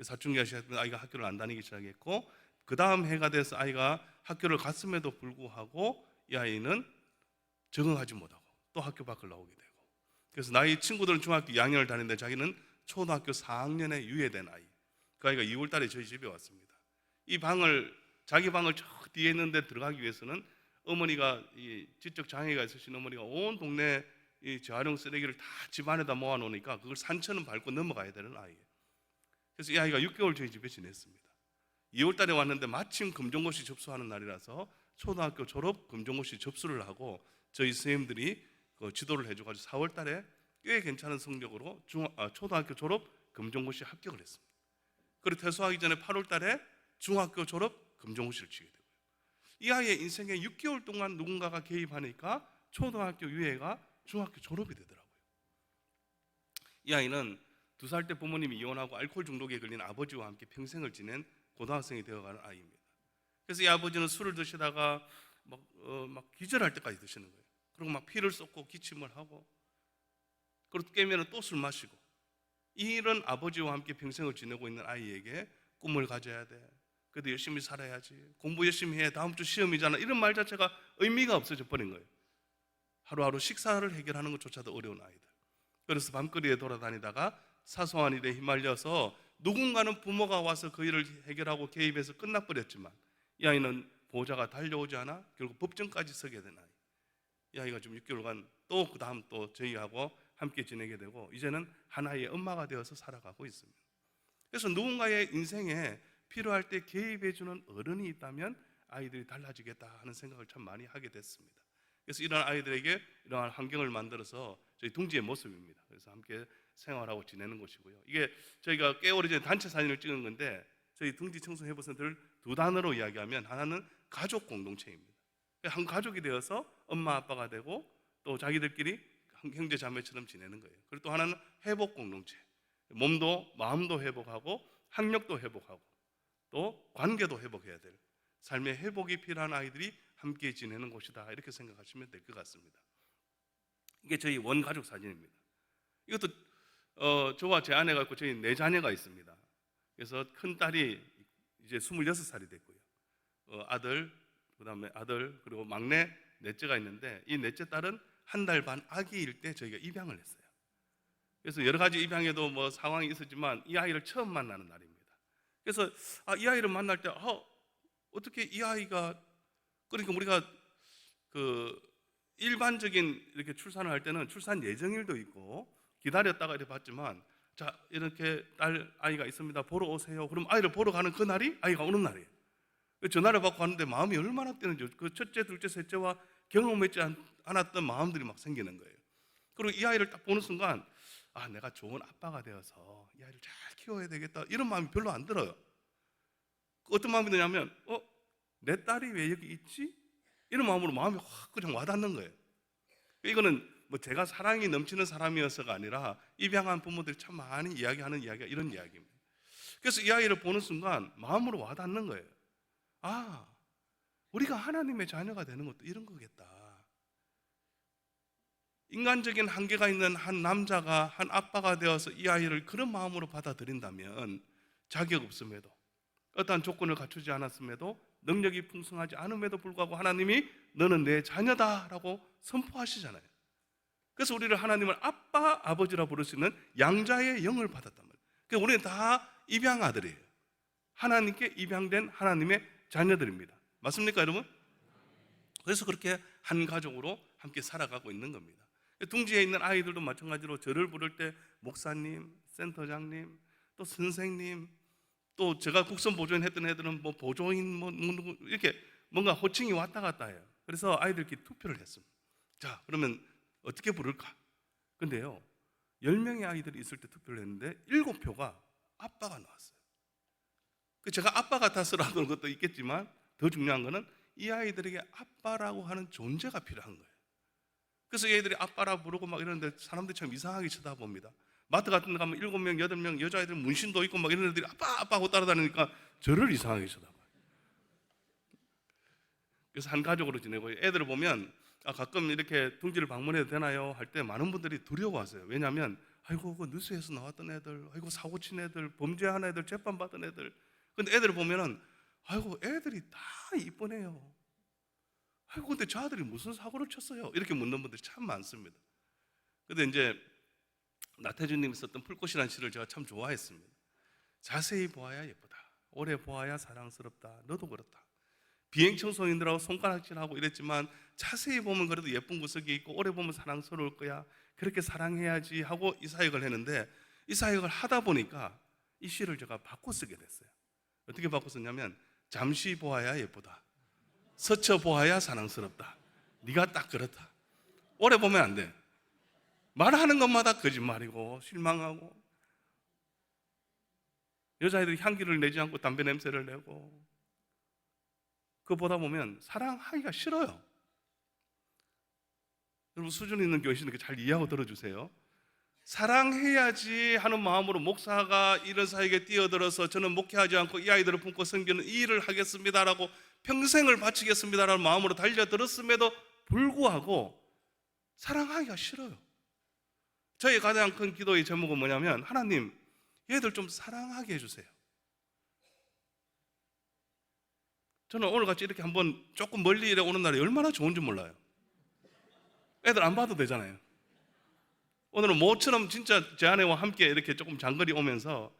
사춘기 하시던 아이가 학교를 안 다니기 시작했고, 그 다음 해가 돼서 아이가 학교를 갔음에도 불구하고 이 아이는 적응하지 못하고 또 학교 밖을 나오게 되고, 그래서 나이 친구들은 중학교 2학년을 다니는데 자기는 초등학교 4학년에 유예된 아이. 그 아이가 2월 달에 저희 집에 왔습니다. 이 방을, 자기 방을 저 뒤에 있는데 들어가기 위해서는 어머니가, 이 지적 장애가 있으신 어머니가 온 동네 이 재활용 쓰레기를 다 집 안에다 모아놓으니까 그걸 산천은 밟고 넘어가야 되는 아이예요. 그래서 이 아이가 6개월 저희 집에 지냈습니다. 2월 달에 왔는데 마침 금종고시 접수하는 날이라서 초등학교 졸업 금종고시 접수를 하고 저희 선생님들이 그 지도를 해줘가지고 4월 달에 꽤 괜찮은 성적으로 초등학교 졸업 금종고시 합격을 했습니다. 그리고 퇴소하기 전에 8월 달에 중학교 졸업 금종고시를 치게 되고요. 이 아이의 인생에 6개월 동안 누군가가 개입하니까 초등학교 유예가 중학교 졸업이 되더라고요. 이 아이는 2살 때 부모님이 이혼하고 알코올 중독에 걸린 아버지와 함께 평생을 지낸 고등학생이 되어가는 아이입니다. 그래서 이 아버지는 술을 드시다가 막 기절할 때까지 드시는 거예요. 그리고 막 피를 쏟고 기침을 하고, 그리고 깨면 또 술 마시고, 이런 아버지와 함께 평생을 지내고 있는 아이에게 꿈을 가져야 돼, 그래도 열심히 살아야지, 공부 열심히 해, 다음 주 시험이잖아, 이런 말 자체가 의미가 없어져 버린 거예요. 하루하루 식사를 해결하는 것조차도 어려운 아이들. 그래서 밤거리에 돌아다니다가 사소한 일에 휘말려서 누군가는 부모가 와서 그 일을 해결하고 개입해서 끝나버렸지만 이 아이는 보호자가 달려오지 않아 결국 법정까지 서게 된 아이. 이 아이가 좀 6개월간 또 그 다음 또 저희하고 함께 지내게 되고 이제는 하나의 엄마가 되어서 살아가고 있습니다. 그래서 누군가의 인생에 필요할 때 개입해주는 어른이 있다면 아이들이 달라지겠다 하는 생각을 참 많이 하게 됐습니다. 그래서 이런 아이들에게 이러한 환경을 만들어서 저희 둥지의 모습입니다. 그래서 함께 생활하고 지내는 곳이고요. 이게 저희가 꽤 오래전에 단체 사진을 찍은 건데 저희 둥지 청소년 해보선들 2단어로 이야기하면 하나는 가족 공동체입니다. 한 가족이 되어서 엄마 아빠가 되고 또 자기들끼리 형제 자매처럼 지내는 거예요. 그리고 또 하나는 회복 공동체. 몸도 마음도 회복하고 학력도 회복하고 또 관계도 회복해야 될 삶의 회복이 필요한 아이들이 함께 지내는 곳이다, 이렇게 생각하시면 될 것 같습니다. 이게 저희 원가족 사진입니다. 이것도 저와 제 아내가 있고 저희 4자녀가 있습니다. 그래서 큰 딸이 이제 26살이 됐고요. 아들, 그다음에 아들, 그리고 막내 넷째가 있는데 이 넷째 딸은 1달 반 아기일 때 저희가 입양을 했어요. 그래서 여러 가지 입양에도 뭐 상황이 있었지만 이 아이를 처음 만나는 날입니다. 그래서 이 아이를 만날 때 어떻게 이 아이가, 그러니까 우리가 그 일반적인 이렇게 출산을 할 때는 출산 예정일도 있고 기다렸다가 이렇게 봤지만, 자 이렇게 딸 아이가 있습니다, 보러 오세요. 그럼 아이를 보러 가는 그 날이 아이가 오는 날이에요. 전화를 받고 하는데 마음이 얼마나 뛰는지, 그 첫째, 둘째, 셋째와 경험했지 않았던 마음들이 막 생기는 거예요. 그리고 이 아이를 딱 보는 순간 내가 좋은 아빠가 되어서 이 아이를 잘 키워야 되겠다, 이런 마음이 별로 안 들어요. 어떤 마음이 드냐면 내 딸이 왜 여기 있지? 이런 마음으로 마음이 확 그냥 와닿는 거예요. 이거는 뭐 제가 사랑이 넘치는 사람이어서가 아니라 입양한 부모들이 참 많이 이야기하는 이야기가 이런 이야기입니다. 그래서 이 아이를 보는 순간 마음으로 와닿는 거예요. 우리가 하나님의 자녀가 되는 것도 이런 거겠다. 인간적인 한계가 있는 한 남자가 한 아빠가 되어서 이 아이를 그런 마음으로 받아들인다면 자격 없음에도 어떠한 조건을 갖추지 않았음에도 능력이 풍성하지 않음에도 불구하고 하나님이 너는 내 자녀다라고 선포하시잖아요. 그래서 우리를 하나님을 아빠, 아버지라 부를 수 있는 양자의 영을 받았단 말이에요. 그러니까 우리는 다 입양 아들이에요. 하나님께 입양된 하나님의 자녀들입니다. 맞습니까, 여러분? 그래서 그렇게 한 가족으로 함께 살아가고 있는 겁니다. 둥지에 있는 아이들도 마찬가지로 저를 부를 때 목사님, 센터장님, 또 선생님, 또 제가 국선 보조인 했던 애들은 뭐 보조인 뭐 이렇게 뭔가 호칭이 왔다 갔다 해요. 그래서 아이들끼리 투표를 했습니다. 자, 그러면 어떻게 부를까? 근데요, 10명의 아이들이 있을 때 투표를 했는데 7표가 아빠가 나왔어요. 제가 아빠 같아서라는 것도 있겠지만 더 중요한 거는 이 아이들에게 아빠라고 하는 존재가 필요한 거예요. 그래서 얘들이 아빠라 부르고 막 이러는데 사람들이 참 이상하게 쳐다봅니다. 마트 같은 데 가면 7명, 8명 여자애들 문신도 있고 막 이런 애들이 아빠 아빠 하고 따라다니니까 저를 이상하게 쳐다봐요. 그래서 한 가족으로 지내고 애들을 보면 가끔 이렇게 둥지를 방문해도 되나요? 할 때 많은 분들이 두려워하세요. 왜냐하면 아이고 그 뉴스에서 나왔던 애들, 아이고 사고 친 애들, 범죄한 애들, 재판 받은 애들. 근데 애들을 보면은 아이고 애들이 다 이쁘네요. 아이고 근데 저 아들이 무슨 사고를 쳤어요? 이렇게 묻는 분들이 참 많습니다. 근데 이제 나태주님이 썼던 풀꽃이라는 시를 제가 참 좋아했습니다. 자세히 보아야 예쁘다. 오래 보아야 사랑스럽다. 너도 그렇다. 비행 청소년들하고 손가락질하고 이랬지만 자세히 보면 그래도 예쁜 구석이 있고 오래 보면 사랑스러울 거야. 그렇게 사랑해야지 하고 이 사역을 했는데 이 사역을 하다 보니까 이 시를 제가 바꿔 쓰게 됐어요. 어떻게 바꿔 썼냐면 잠시 보아야 예쁘다. 스쳐 보아야 사랑스럽다. 네가 딱 그렇다. 오래 보면 안 돼. 말하는 것마다 거짓말이고 실망하고 여자애들이 향기를 내지 않고 담배 냄새를 내고 그거 보다 보면 사랑하기가 싫어요. 여러분 수준 있는 교회시니까 잘 이해하고 들어주세요. 사랑해야지 하는 마음으로 목사가 이런 사역에 뛰어들어서 저는 목회하지 않고 이 아이들을 품고 섬기는 이 일을 하겠습니다라고 평생을 바치겠습니다라는 마음으로 달려들었음에도 불구하고 사랑하기가 싫어요. 저희 가장 큰 기도의 제목은 뭐냐면 하나님 얘들 좀 사랑하게 해주세요. 저는 오늘같이 이렇게 한번 조금 멀리 이래 오는 날이 얼마나 좋은지 몰라요. 애들 안 봐도 되잖아요. 오늘은 모처럼 진짜 제 아내와 함께 이렇게 조금 장거리 오면서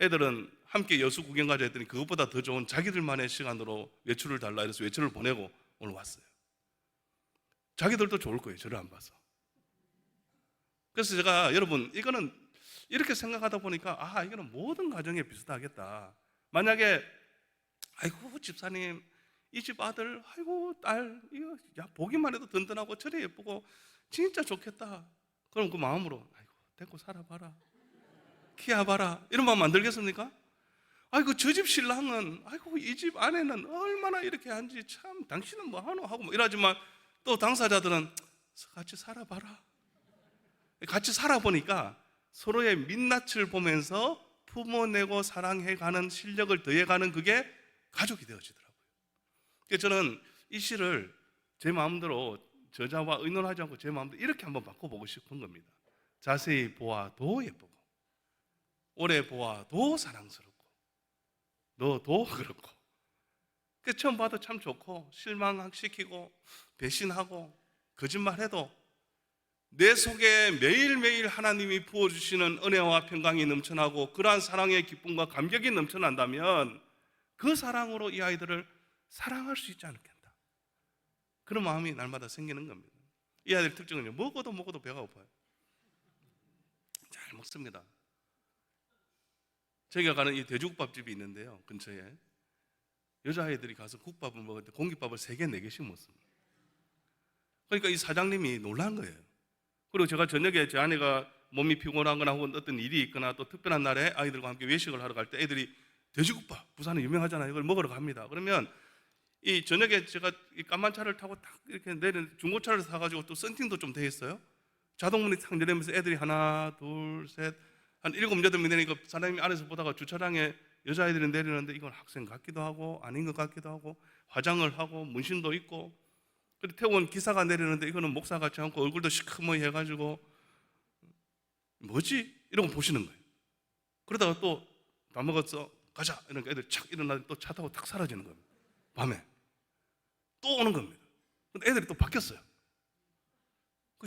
애들은 함께 여수 구경 가자 했더니 그것보다 더 좋은 자기들만의 시간으로 외출을 달라 해서 외출을 보내고 오늘 왔어요. 자기들도 좋을 거예요. 저를 안 봐서. 그래서 제가 여러분 이거는 이렇게 생각하다 보니까 이거는 모든 가정에 비슷하겠다. 만약에 아이고 집사님 이 집 아들 아이고 딸 이거 야 보기만 해도 든든하고 저래 예쁘고 진짜 좋겠다. 그럼 그 마음으로 아이고 데리고 살아봐라 키워봐라 이런 마음 안 들겠습니까? 아이고 저 집 신랑은 아이고 이 집 아내는 얼마나 이렇게 한지 참 당신은 뭐 하노 하고 뭐 이러지만 또 당사자들은 같이 살아봐라. 같이 살아보니까 서로의 민낯을 보면서 품어내고 사랑해가는 실력을 더해가는 그게 가족이 되어지더라고요. 그래서 저는 이 시를 제 마음대로 저자와 의논하지 않고 제 마음대로 이렇게 한번 바꿔보고 싶은 겁니다. 자세히 보아도 예쁘고 오래 보아도 사랑스럽고 너도 그렇고 처음 봐도 참 좋고 실망시키고 배신하고 거짓말해도 내 속에 매일매일 하나님이 부어주시는 은혜와 평강이 넘쳐나고 그러한 사랑의 기쁨과 감격이 넘쳐난다면 그 사랑으로 이 아이들을 사랑할 수 있지 않겠다. 그런 마음이 날마다 생기는 겁니다. 이 아이들 특징은요, 먹어도 배가 고파요. 잘 먹습니다. 저희가 가는 이 돼지국밥집이 있는데요, 근처에 여자아이들이 가서 국밥을 먹을 때 공깃밥을 3개, 4개씩 먹습니다. 그러니까 이 사장님이 놀란 거예요. 그리고 제가 저녁에 제 아내가 몸이 피곤하거나 혹은 어떤 일이 있거나 또 특별한 날에 아이들과 함께 외식을 하러 갈 때 애들이 돼지국밥, 부산은 유명하잖아요. 이걸 먹으러 갑니다. 그러면 이 저녁에 제가 이 까만 차를 타고 딱 이렇게 내리는 중고차를 사가지고 또 썬팅도 좀 돼 있어요. 자동문이 탁 내리면서 애들이 하나, 둘, 셋, 한 7, 8명 내리니까 사장님이 안에서 보다가 주차장에 여자아이들이 내리는데 이건 학생 같기도 하고 아닌 것 같기도 하고 화장을 하고 문신도 있고 그리고 태운 기사가 내리는데 이거는 목사 같지 않고 얼굴도 시커멓게 해가지고 뭐지? 이러고 보시는 거예요. 그러다가 또 다 먹었어 가자 이러니까 애들 착 일어나 또 차 타고 탁 사라지는 겁니다. 밤에 또 오는 겁니다. 근데 애들이 또 바뀌었어요.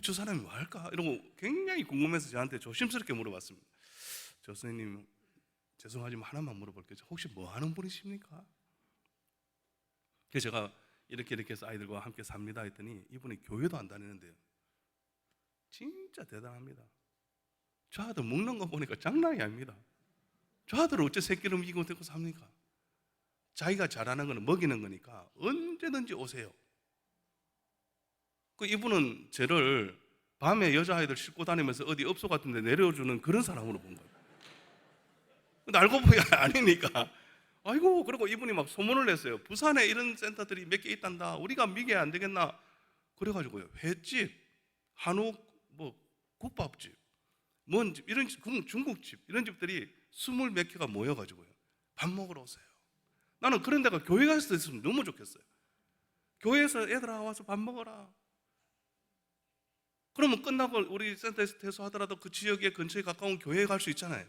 저 사람이 뭐 할까? 이러고 굉장히 궁금해서 저한테 조심스럽게 물어봤습니다. 저 선생님 죄송하지만 하나만 물어볼게요. 혹시 뭐 하는 분이십니까? 그래서 제가 이렇게 해서 아이들과 함께 삽니다 했더니 이분이 교회도 안 다니는데요. 진짜 대단합니다. 저 아들 먹는 거 보니까 장난이 아닙니다. 저 아들 어째 새끼를 먹이고 데리고 삽니까? 자기가 잘하는 거는 먹이는 거니까 언제든지 오세요. 그 이분은 저를 밤에 여자아이들 싣고 다니면서 어디 업소 같은 데 내려주는 그런 사람으로 본 거예요. 근데 알고 보니 아니니까 아이고, 그리고 이분이 막 소문을 냈어요. 부산에 이런 센터들이 몇 개 있단다. 우리가 미개야 안 되겠나? 그래가지고요, 횟집, 한우, 뭐 국밥집, 뭔 집, 이런 집, 중국집 이런 집들이 20몇 개가 모여가지고요, 밥 먹으러 오세요. 나는 그런 데가 교회가 있으면 너무 좋겠어요. 교회에서 애들아 와서 밥 먹어라. 그러면 끝나고 우리 센터에서 퇴소하더라도 그 지역에 근처에 가까운 교회에 갈 수 있잖아요.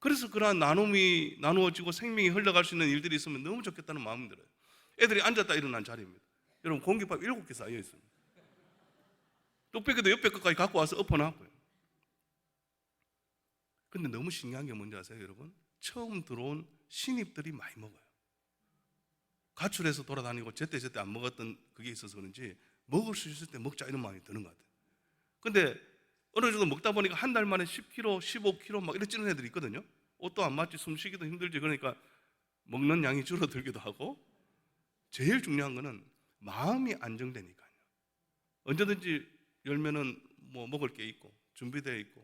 그래서 그러한 나눔이 나누어지고 생명이 흘러갈 수 있는 일들이 있으면 너무 좋겠다는 마음이 들어요. 애들이 앉았다 일어난 자리입니다. 여러분, 공깃밥 7개 쌓여 있습니다. 뚝배기도 옆에 끝까지 갖고 와서 엎어놨고요. 근데 너무 신기한 게 뭔지 아세요, 여러분? 처음 들어온 신입들이 많이 먹어요. 가출해서 돌아다니고 제때 안 먹었던 그게 있어서 그런지 먹을 수 있을 때 먹자 이런 마음이 드는 것 같아요. 근데 어느 정도 먹다 보니까 한 달 만에 10kg, 15kg 막 이렇게 찌는 애들이 있거든요. 옷도 안 맞지, 숨쉬기도 힘들지. 그러니까 먹는 양이 줄어들기도 하고, 제일 중요한 거는 마음이 안정되니까요. 언제든지 열면은 뭐 먹을 게 있고 준비되어 있고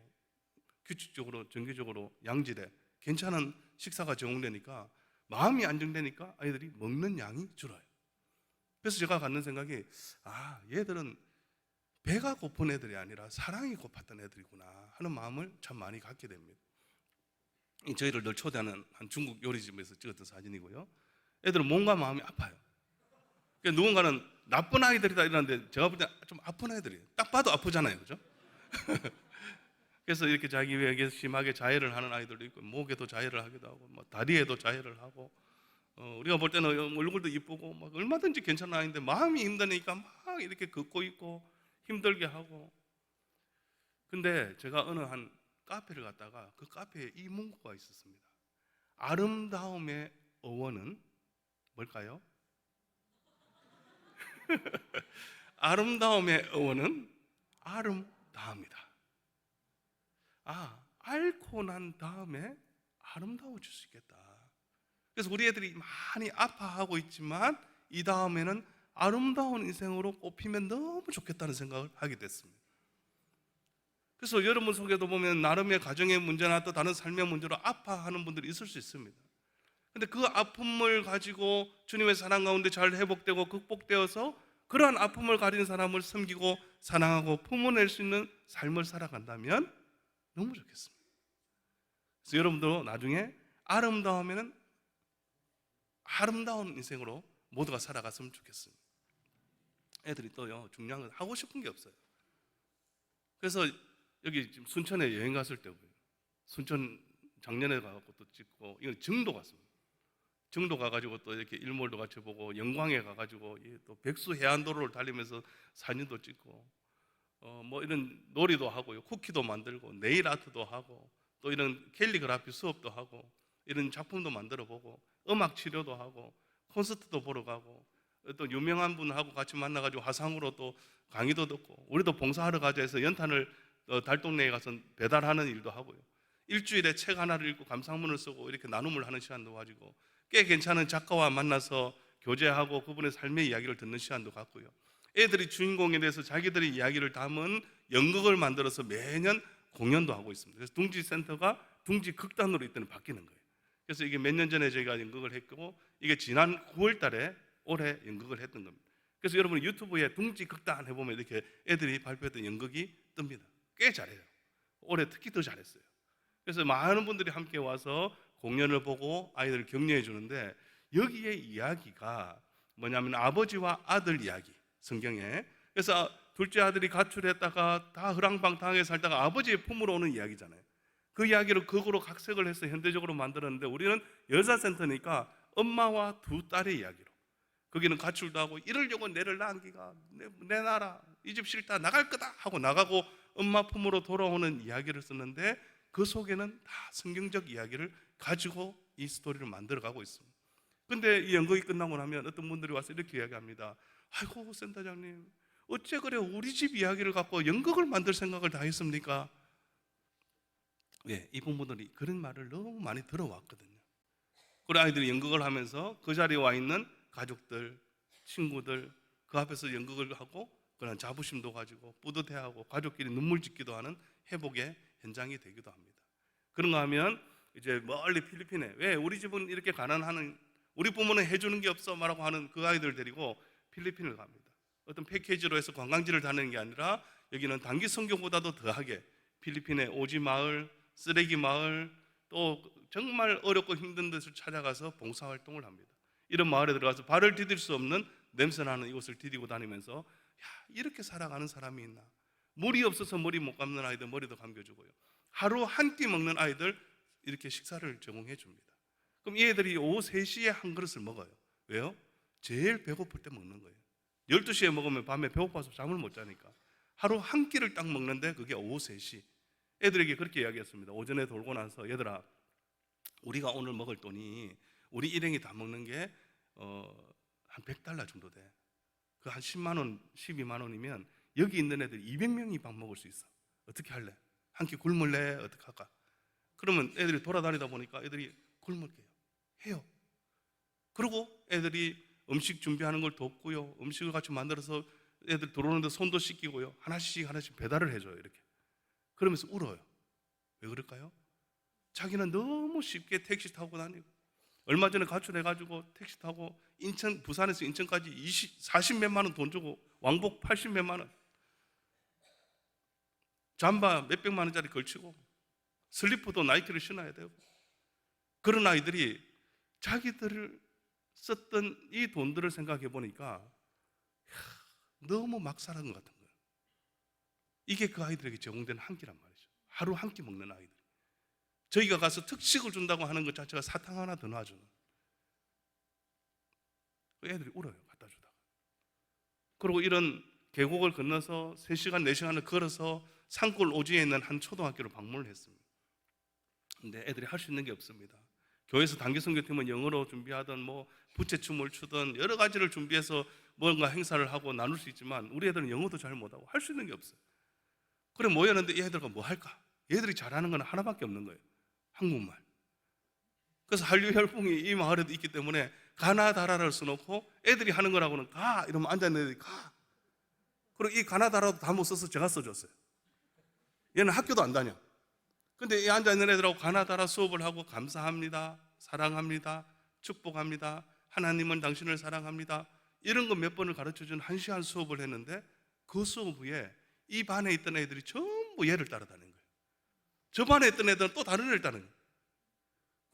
규칙적으로 정기적으로 양질의 괜찮은 식사가 제공되니까 마음이 안정되니까 아이들이 먹는 양이 줄어요. 그래서 제가 갖는 생각이, 얘들은 배가 고픈 애들이 아니라 사랑이 고팠던 애들이구나 하는 마음을 참 많이 갖게 됩니다. 저희를 늘 초대하는 한 중국 요리집에서 찍었던 사진이고요. 애들은 몸과 마음이 아파요. 그러니까 누군가는 나쁜 아이들이다 이러는데 제가 볼 때 좀 아픈 애들이에요. 딱 봐도 아프잖아요, 그죠? 그래서 이렇게 자기 위해 심하게 자해를 하는 아이들도 있고, 목에도 자해를 하기도 하고, 뭐 다리에도 자해를 하고, 우리가 볼 때는 얼굴도 이쁘고 막 얼마든지 괜찮은 아이인데 마음이 힘드니까 막 이렇게 긋고 있고 힘들게 하고. 근데 제가 어느 한 카페를 갔다가 그 카페에 이 문구가 있었습니다. 아름다움의 어원은 뭘까요? 아름다움의 어원은 아름다움이다. 앓고 난 다음에 아름다워질 수 있겠다. 그래서 우리 애들이 많이 아파하고 있지만 이 다음에는 아름다운 인생으로 꼽히면 너무 좋겠다는 생각을 하게 됐습니다. 그래서 여러분 속에도 보면 나름의 가정의 문제나 또 다른 삶의 문제로 아파하는 분들이 있을 수 있습니다. 근데 그 아픔을 가지고 주님의 사랑 가운데 잘 회복되고 극복되어서 그러한 아픔을 가진 사람을 섬기고 사랑하고 품어낼 수 있는 삶을 살아간다면 너무 좋겠습니다. 그래서 여러분도 나중에 아름다우면은 아름다운 인생으로 모두가 살아갔으면 좋겠습니다. 애들이 또요, 중요한 건 하고 싶은 게 없어요. 그래서 여기 지금 순천에 여행 갔을 때고요, 순천 작년에 가고 또 찍고, 이건 정도 갔습니다. 정도 가가지고 또 이렇게 일몰도 같이 보고, 영광에 가가지고 또 백수 해안도로를 달리면서 사진도 찍고, 뭐 이런 놀이도 하고요, 쿠키도 만들고 네일 아트도 하고 또 이런 캘리그라피 수업도 하고 이런 작품도 만들어 보고 음악 치료도 하고 콘서트도 보러 가고 또 유명한 분하고 같이 만나가지고 화상으로 또 강의도 듣고, 우리도 봉사하러 가자 해서 연탄을 달동네에 가서 배달하는 일도 하고요, 일주일에 책 하나를 읽고 감상문을 쓰고 이렇게 나눔을 하는 시간도 가지고, 꽤 괜찮은 작가와 만나서 교제하고 그분의 삶의 이야기를 듣는 시간도 갖고요, 애들이 주인공에 대해서 자기들의 이야기를 담은 연극을 만들어서 매년 공연도 하고 있습니다. 그래서 둥지센터가 둥지 극단으로 이때는 바뀌는 거예요. 그래서 이게 몇 년 전에 저희가 연극을 했고, 이게 지난 9월 달에 올해 연극을 했던 겁니다. 그래서 여러분 유튜브에 둥지 극단 해보면 이렇게 애들이 발표했던 연극이 뜹니다. 꽤 잘해요. 올해 특히 더 잘했어요. 그래서 많은 분들이 함께 와서 공연을 보고 아이들을 격려해 주는데, 여기에 이야기가 뭐냐면 아버지와 아들 이야기, 성경에. 그래서 둘째 아들이 가출했다가 다 허랑방탕하게 살다가 아버지의 품으로 오는 이야기잖아요. 그 이야기를 극으로 각색을 해서 현대적으로 만들었는데, 우리는 여자센터니까 엄마와 두 딸의 이야기로, 거기는 가출도 하고 이러려고 내를 낳은 기가 내놔라, 이 집 싫다, 나갈 거다 하고 나가고 엄마 품으로 돌아오는 이야기를 썼는데, 그 속에는 다 성경적 이야기를 가지고 이 스토리를 만들어가고 있습니다. 근데 이 연극이 끝나고 나면 어떤 분들이 와서 이렇게 이야기합니다. 아이고 센터장님, 어째 그래 우리 집 이야기를 갖고 연극을 만들 생각을 다 했습니까? 예, 이 부모들이 그런 말을 너무 많이 들어왔거든요. 그리고 아이들이 연극을 하면서 그 자리에 와 있는 가족들, 친구들 그 앞에서 연극을 하고 그런 자부심도 가지고 뿌듯해하고 가족끼리 눈물 짓기도 하는 회복의 현장이 되기도 합니다. 그런가 하면 이제 멀리 필리핀에 왜 우리 집은 이렇게 가난하는 우리 부모는 해주는 게 없어 말하고 하는 그 아이들 데리고 필리핀을 갑니다. 어떤 패키지로 해서 관광지를 다니는 게 아니라 여기는 단기 선교보다도 더하게 필리핀의 오지 마을, 쓰레기 마을 또 정말 어렵고 힘든 데를 찾아가서 봉사활동을 합니다. 이런 마을에 들어가서 발을 디딜 수 없는 냄새나는 이곳을 디디고 다니면서 이렇게 살아가는 사람이 있나. 물이 없어서 머리 못 감는 아이들 머리도 감겨주고요. 하루 한 끼 먹는 아이들 이렇게 식사를 제공해 줍니다. 그럼 이 애들이 오후 3시에 한 그릇을 먹어요. 왜요? 제일 배고플 때 먹는 거예요. 12시에 먹으면 밤에 배고파서 잠을 못 자니까 하루 한 끼를 딱 먹는데 그게 오후 3시. 애들에게 그렇게 이야기했습니다. 오전에 돌고 나서 얘들아 우리가 오늘 먹을 돈이 우리 일행이 다 먹는 게 한 $100 정도 돼. 그 한 10만 원, 12만 원이면 여기 있는 애들 200명이 밥 먹을 수 있어. 어떻게 할래? 한 끼 굶을래? 어떻게 할까? 그러면 애들이 돌아다니다 보니까 애들이 굶을게요. 해요. 그리고 애들이 음식 준비하는 걸 돕고요. 음식을 같이 만들어서 애들 들어오는데 손도 씻기고요. 하나씩 배달을 해줘요. 이렇게. 그러면서 울어요. 왜 그럴까요? 자기는 너무 쉽게 택시 타고 다니고 얼마 전에 가출해가지고 택시 타고 부산에서 인천까지 40몇만 원 돈 주고 왕복 80몇만 원 잠바 몇백만 원짜리 걸치고 슬리퍼도 나이키를 신어야 되고 그런 아이들이 자기들을 썼던 이 돈들을 생각해 보니까 너무 막 살은 것 같은 거예요. 이게 그 아이들에게 제공된 한 끼란 말이죠. 하루 한 끼 먹는 아이들. 저희가 가서 특식을 준다고 하는 것 자체가 사탕 하나 더 놔주는. 애들이 울어요. 갖다 주다가. 그리고 이런 계곡을 건너서 3시간, 4시간을 걸어서 산골 오지에 있는 한 초등학교를 방문을 했습니다. 근데 애들이 할 수 있는 게 없습니다. 교회에서 단기선교팀은 영어로 준비하던 뭐 부채춤을 추던 여러 가지를 준비해서 뭔가 행사를 하고 나눌 수 있지만 우리 애들은 영어도 잘 못하고 할 수 있는 게 없어요. 그래 모였는데 이 애들과 뭐 할까? 얘들이 잘하는 건 하나밖에 없는 거예요. 한국말. 그래서 한류 열풍이 이 마을에도 있기 때문에 가나다라를 써놓고 애들이 하는 거라고는 가 이러면 앉아있는 애들이 가. 그리고 이 가나다라도 다 못 써서 제가 써줬어요. 얘는 학교도 안 다녀. 근데 이 앉아있는 애들하고 가나다라 수업을 하고 감사합니다, 사랑합니다, 축복합니다, 하나님은 당신을 사랑합니다 이런 거 몇 번을 가르쳐준 1시간 수업을 했는데 그 수업 후에 이 반에 있던 애들이 전부 얘를 따라다니는 거예요. 저 반에 있던 애들은 또 다른 애를 따르는 거예요.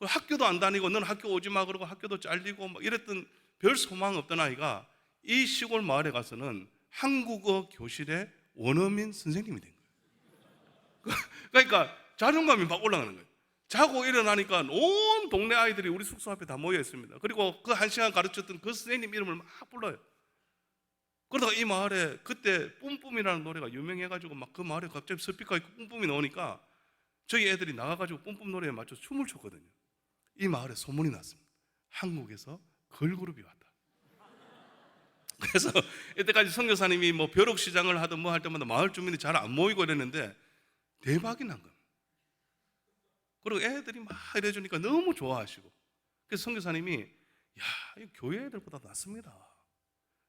학교도 안 다니고 넌 학교 오지 마 그러고 학교도 잘리고 막 이랬던 별 소망 없던 아이가 이 시골 마을에 가서는 한국어 교실의 원어민 선생님이 된 거예요. 그러니까 자존감이 막 올라가는 거예요. 자고 일어나니까 온 동네 아이들이 우리 숙소 앞에 다 모여 있습니다. 그리고 그 1시간 가르쳤던 그 선생님 이름을 막 불러요. 그러다가 이 마을에 그때 뿜뿜이라는 노래가 유명해가지고 막 그 마을에 갑자기 스피커 있고 뿜뿜이 나오니까 저희 애들이 나가가지고 뿜뿜 노래에 맞춰서 춤을 췄거든요. 이 마을에 소문이 났습니다. 한국에서 걸그룹이 왔다. 그래서 이때까지 선교사님이 뭐 벼룩시장을 하든 뭐 할 때마다 마을 주민이 잘 안 모이고 이랬는데 대박이 난 겁니다. 그리고 애들이 막 이래주니까 너무 좋아하시고 그래서 선교사님이 야, 이 교회 애들보다 낫습니다.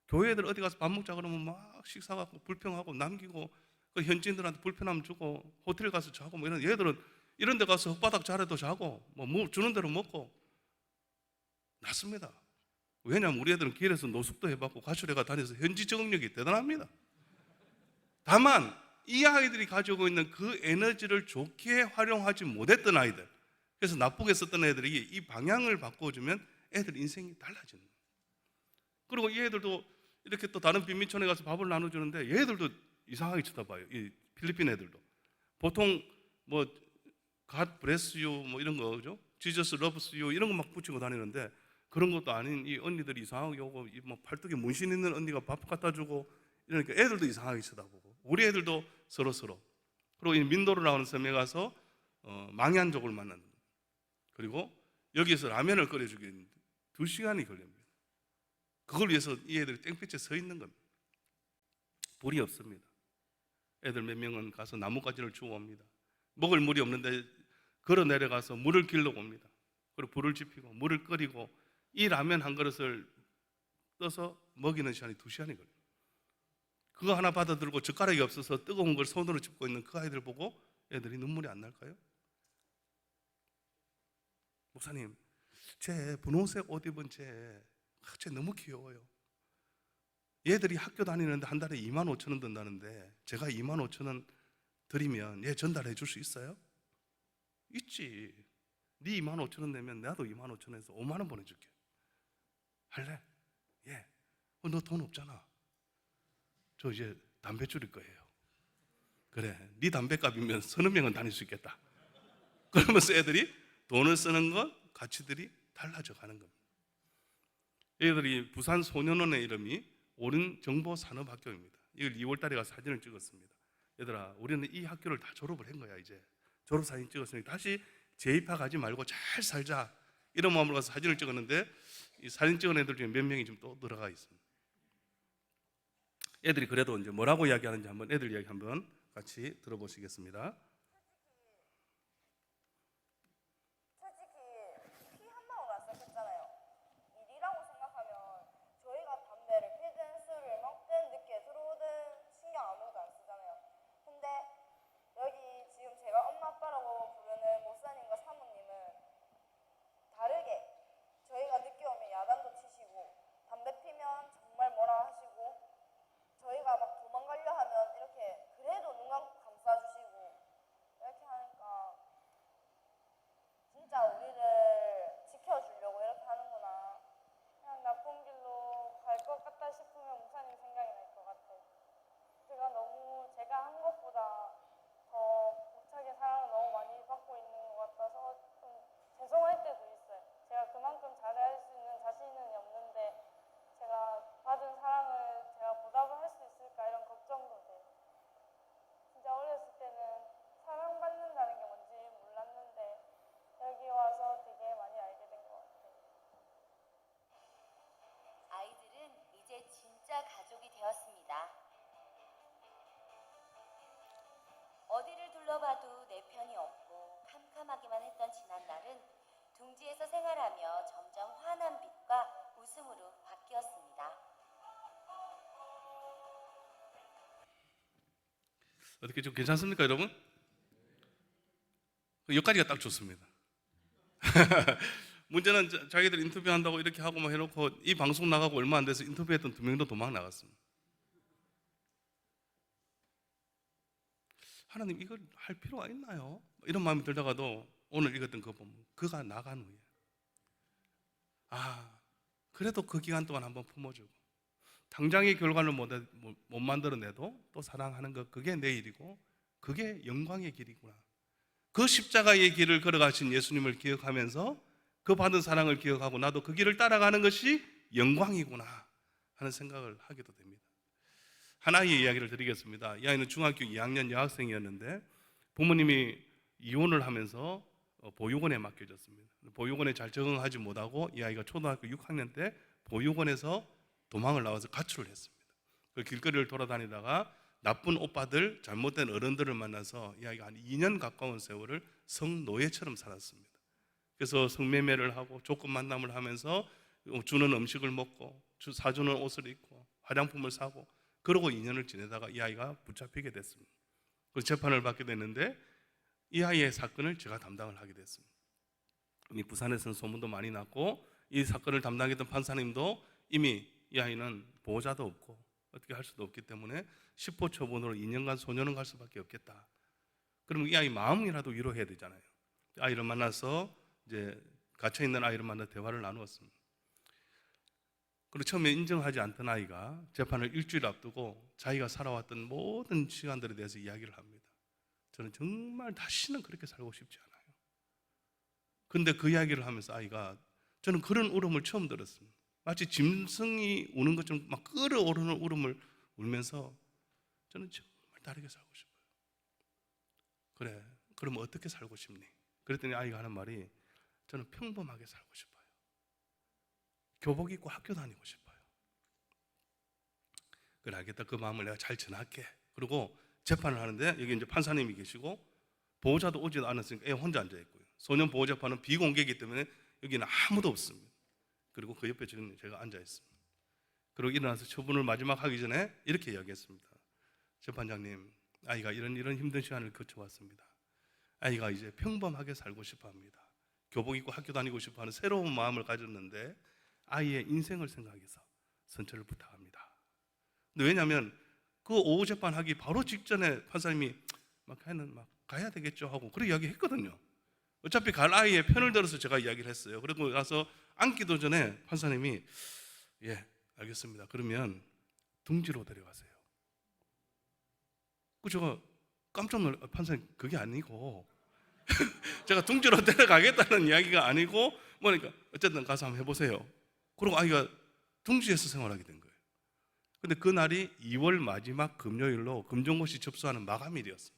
교회 애들 어디 가서 밥 먹자 그러면 막 식사하고 불평하고 남기고 그 현지인들한테 불편함 주고 호텔 가서 자고 뭐 이런 얘들은 이런 데 가서 흙바닥 자래도 자고 뭐 주는 대로 먹고 낫습니다. 왜냐하면 우리 애들은 길에서 노숙도 해봤고 가출해가 다녀서 현지 적응력이 대단합니다. 다만 이 아이들이 가지고 있는 그 에너지를 좋게 활용하지 못했던 아이들, 그래서 나쁘게 썼던 애들이 이 방향을 바꿔주면 애들 인생이 달라지는 거예요. 그리고 이 애들도 이렇게 또 다른 빈민촌에 가서 밥을 나눠주는데 얘들도 이상하게 쳐다봐요. 이 필리핀 애들도 보통 뭐 God bless you 뭐 이런 거 그죠? Jesus loves you 이런 거 막 붙이고 다니는데 그런 것도 아닌 이 언니들이 이상하게 오고 뭐 팔뚝에 문신 있는 언니가 밥 갖다 주고 이러니까 애들도 이상하게 쳐다보고 우리 애들도 서로 그리고 이 민도로 나오는 섬에 가서 망얀족을 만났는데 그리고 여기에서 라면을 끓여주기 했는데 2시간이 걸립니다. 그걸 위해서 이 애들이 땡볕에 서 있는 겁니다. 불이 없습니다. 애들 몇 명은 가서 나뭇가지를 주워 옵니다. 먹을 물이 없는데 걸어 내려가서 물을 길러 옵니다. 그리고 불을 지피고 물을 끓이고 이 라면 한 그릇을 떠서 먹이는 시간이 2시간이 걸려요. 그거 하나 받아 들고 젓가락이 없어서 뜨거운 걸 손으로 짚고 있는 그 아이들 보고 애들이 눈물이 안 날까요? 목사님, 제 분홍색 옷 입은 쟤 너무 귀여워요. 얘들이 학교 다니는데 한 달에 25,000원 든다는데 제가 25,000원 드리면 얘 전달해 줄 수 있어요? 있지. 네 25,000원 내면 나도 25,000원에서 5만 원 보내줄게. 할래? 예. 너 돈 없잖아. 저 이제 담배 줄일 거예요. 그래, 네 담배값이면 서너 명은 다닐 수 있겠다. 그러면서 애들이 돈을 쓰는 것, 가치들이 달라져 가는 겁니다. 애들이 부산 소년원의 이름이 오른정보산업학교입니다. 이걸 2월 달에 가서 사진을 찍었습니다. 얘들아, 우리는 이 학교를 다 졸업을 한 거야. 이제 졸업사진 찍었으니까 다시 재입학하지 말고 잘 살자, 이런 마음으로 가서 사진을 찍었는데 이 사진 찍은 애들 중에 몇 명이 지금 또 들어가 있습니다. 애들이 그래도 이제 뭐라고 이야기하는지 한번 애들 이야기 한번 같이 들어보시겠습니다. 솔직히 피 한 방울 안 섞였잖아요. 일이라고 생각하면 저희가 담배를 피든 술을 먹든 늦게 들어오든 신경 아무것도 안 쓰잖아요. 근데 여기 지금 제가 엄마 아빠라고 부르는 목사님과 사모님은 다르게 저희가 늦게 오면 야단도 치시고 담배 피면 정말 뭐라 하시고 저희가 막 도망가려 하면 이렇게 그래도 눈 감고 감싸주시고 이렇게 하니까 진짜 우리를 지켜주려고 이렇게 하는구나. 그냥 나쁜 길로 갈 것 같다 싶으면 목사님 생각이 날 것 같아. 제가 한 것보다 더 못하게 사랑을 너무 많이 받고 있는 것 같아서 좀 죄송할 때도 있어요. 제가 그만큼 잘할 수 있는 자신은 없는데 제가 받은 사랑을 제가 보답을 할 수 있을까 이런 걱정도 돼요. 진짜 어렸을 때는 사랑받는다는 게 뭔지 몰랐는데 여기 와서 되게 많이 알게 된 것 같아요. 아이들은 이제 진짜 가족이 되었습니다. 어디를 둘러봐도 내 편이 없고 캄캄하기만 했던 지난날은 둥지에서 생활하며 점점 환한 빛과 웃음으로 바뀌었습니다. 어떻게 좀 괜찮습니까, 여러분? 여기까지가 딱 좋습니다. 문제는 자기들 인터뷰한다고 이렇게 하고 막 해놓고 이 방송 나가고 얼마 안 돼서 인터뷰했던 2명도 도망 나갔습니다. 하나님, 이걸 할 필요가 있나요? 이런 마음이 들다가도 오늘 읽었던 거 보면 그가 나간 후에 그래도 그 기간 동안 한번 품어주고 당장의 결과를 못 만들어내도 또 사랑하는 것, 그게 내 일이고 그게 영광의 길이구나. 그 십자가의 길을 걸어가신 예수님을 기억하면서 그 받은 사랑을 기억하고 나도 그 길을 따라가는 것이 영광이구나 하는 생각을 하기도 됩니다. 하나의 이야기를 드리겠습니다. 이 아이는 중학교 2학년 여학생이었는데 부모님이 이혼을 하면서 보육원에 맡겨졌습니다. 보육원에 잘 적응하지 못하고 이 아이가 초등학교 6학년 때 보육원에서 도망을 나와서 가출을 했습니다. 그 길거리를 돌아다니다가 나쁜 오빠들, 잘못된 어른들을 만나서 이 아이가 한 2년 가까운 세월을 성노예처럼 살았습니다. 그래서 성매매를 하고 조건 만남을 하면서 주는 음식을 먹고 사주는 옷을 입고 화장품을 사고 그러고 2년을 지내다가 이 아이가 붙잡히게 됐습니다. 그래서 재판을 받게 됐는데 이 아이의 사건을 제가 담당을 하게 됐습니다. 이미 부산에서는 소문도 많이 났고 이 사건을 담당했던 판사님도 이미 이 아이는 보호자도 없고 어떻게 할 수도 없기 때문에 십호 처분으로 2년간 소년원 갈 수밖에 없겠다. 그러면 이 아이 마음이라도 위로해야 되잖아요. 아이를 만나서 이제 갇혀 있는 아이를 만나 대화를 나누었습니다. 그리고 처음에 인정하지 않던 아이가 재판을 일주일 앞두고 자기가 살아왔던 모든 시간들에 대해서 이야기를 합니다. 저는 정말 다시는 그렇게 살고 싶지 않아요. 근데 그 이야기를 하면서 아이가, 저는 그런 울음을 처음 들었습니다. 마치 짐승이 우는 것처럼 막 끓어오르는 울음을 울면서 저는 정말 다르게 살고 싶어요. 그래, 그럼 어떻게 살고 싶니? 그랬더니 아이가 하는 말이, 저는 평범하게 살고 싶어요. 교복 입고 학교 다니고 싶어요. 그래, 알겠다. 그 마음을 내가 잘 전할게. 그리고 재판을 하는데 여기 이제 판사님이 계시고 보호자도 오지도 않았으니까 애 혼자 앉아 있고요. 소년 보호 재판은 비공개이기 때문에 여기는 아무도 없습니다. 그리고 그 옆에 지금 제가 앉아 있습니다. 그리고 일어나서 처분을 마지막 하기 전에 이렇게 이야기했습니다. 재판장님, 아이가 이런 힘든 시간을 거쳐왔습니다. 아이가 이제 평범하게 살고 싶어합니다. 교복 입고 학교 다니고 싶어하는 새로운 마음을 가졌는데 아이의 인생을 생각해서 선처를 부탁합니다. 근데 왜냐하면 그 오후 재판하기 바로 직전에 판사님이 막 가야 되겠죠 하고 그렇게 이야기했거든요. 어차피 갈 아이의 편을 들어서 제가 이야기를 했어요. 그리고 나서 앉기도 전에 판사님이 예, 알겠습니다. 그러면 둥지로 데려가세요. 그 제가 깜짝 놀라. 판사님, 그게 아니고 제가 둥지로 데려가겠다는 이야기가 아니고 뭐니까 어쨌든 가서 한번 해보세요. 그리고 아이가 둥지에서 생활하게 된 거예요. 근데 그 날이 2월 마지막 금요일로 금정고시 접수하는 마감일이었어요.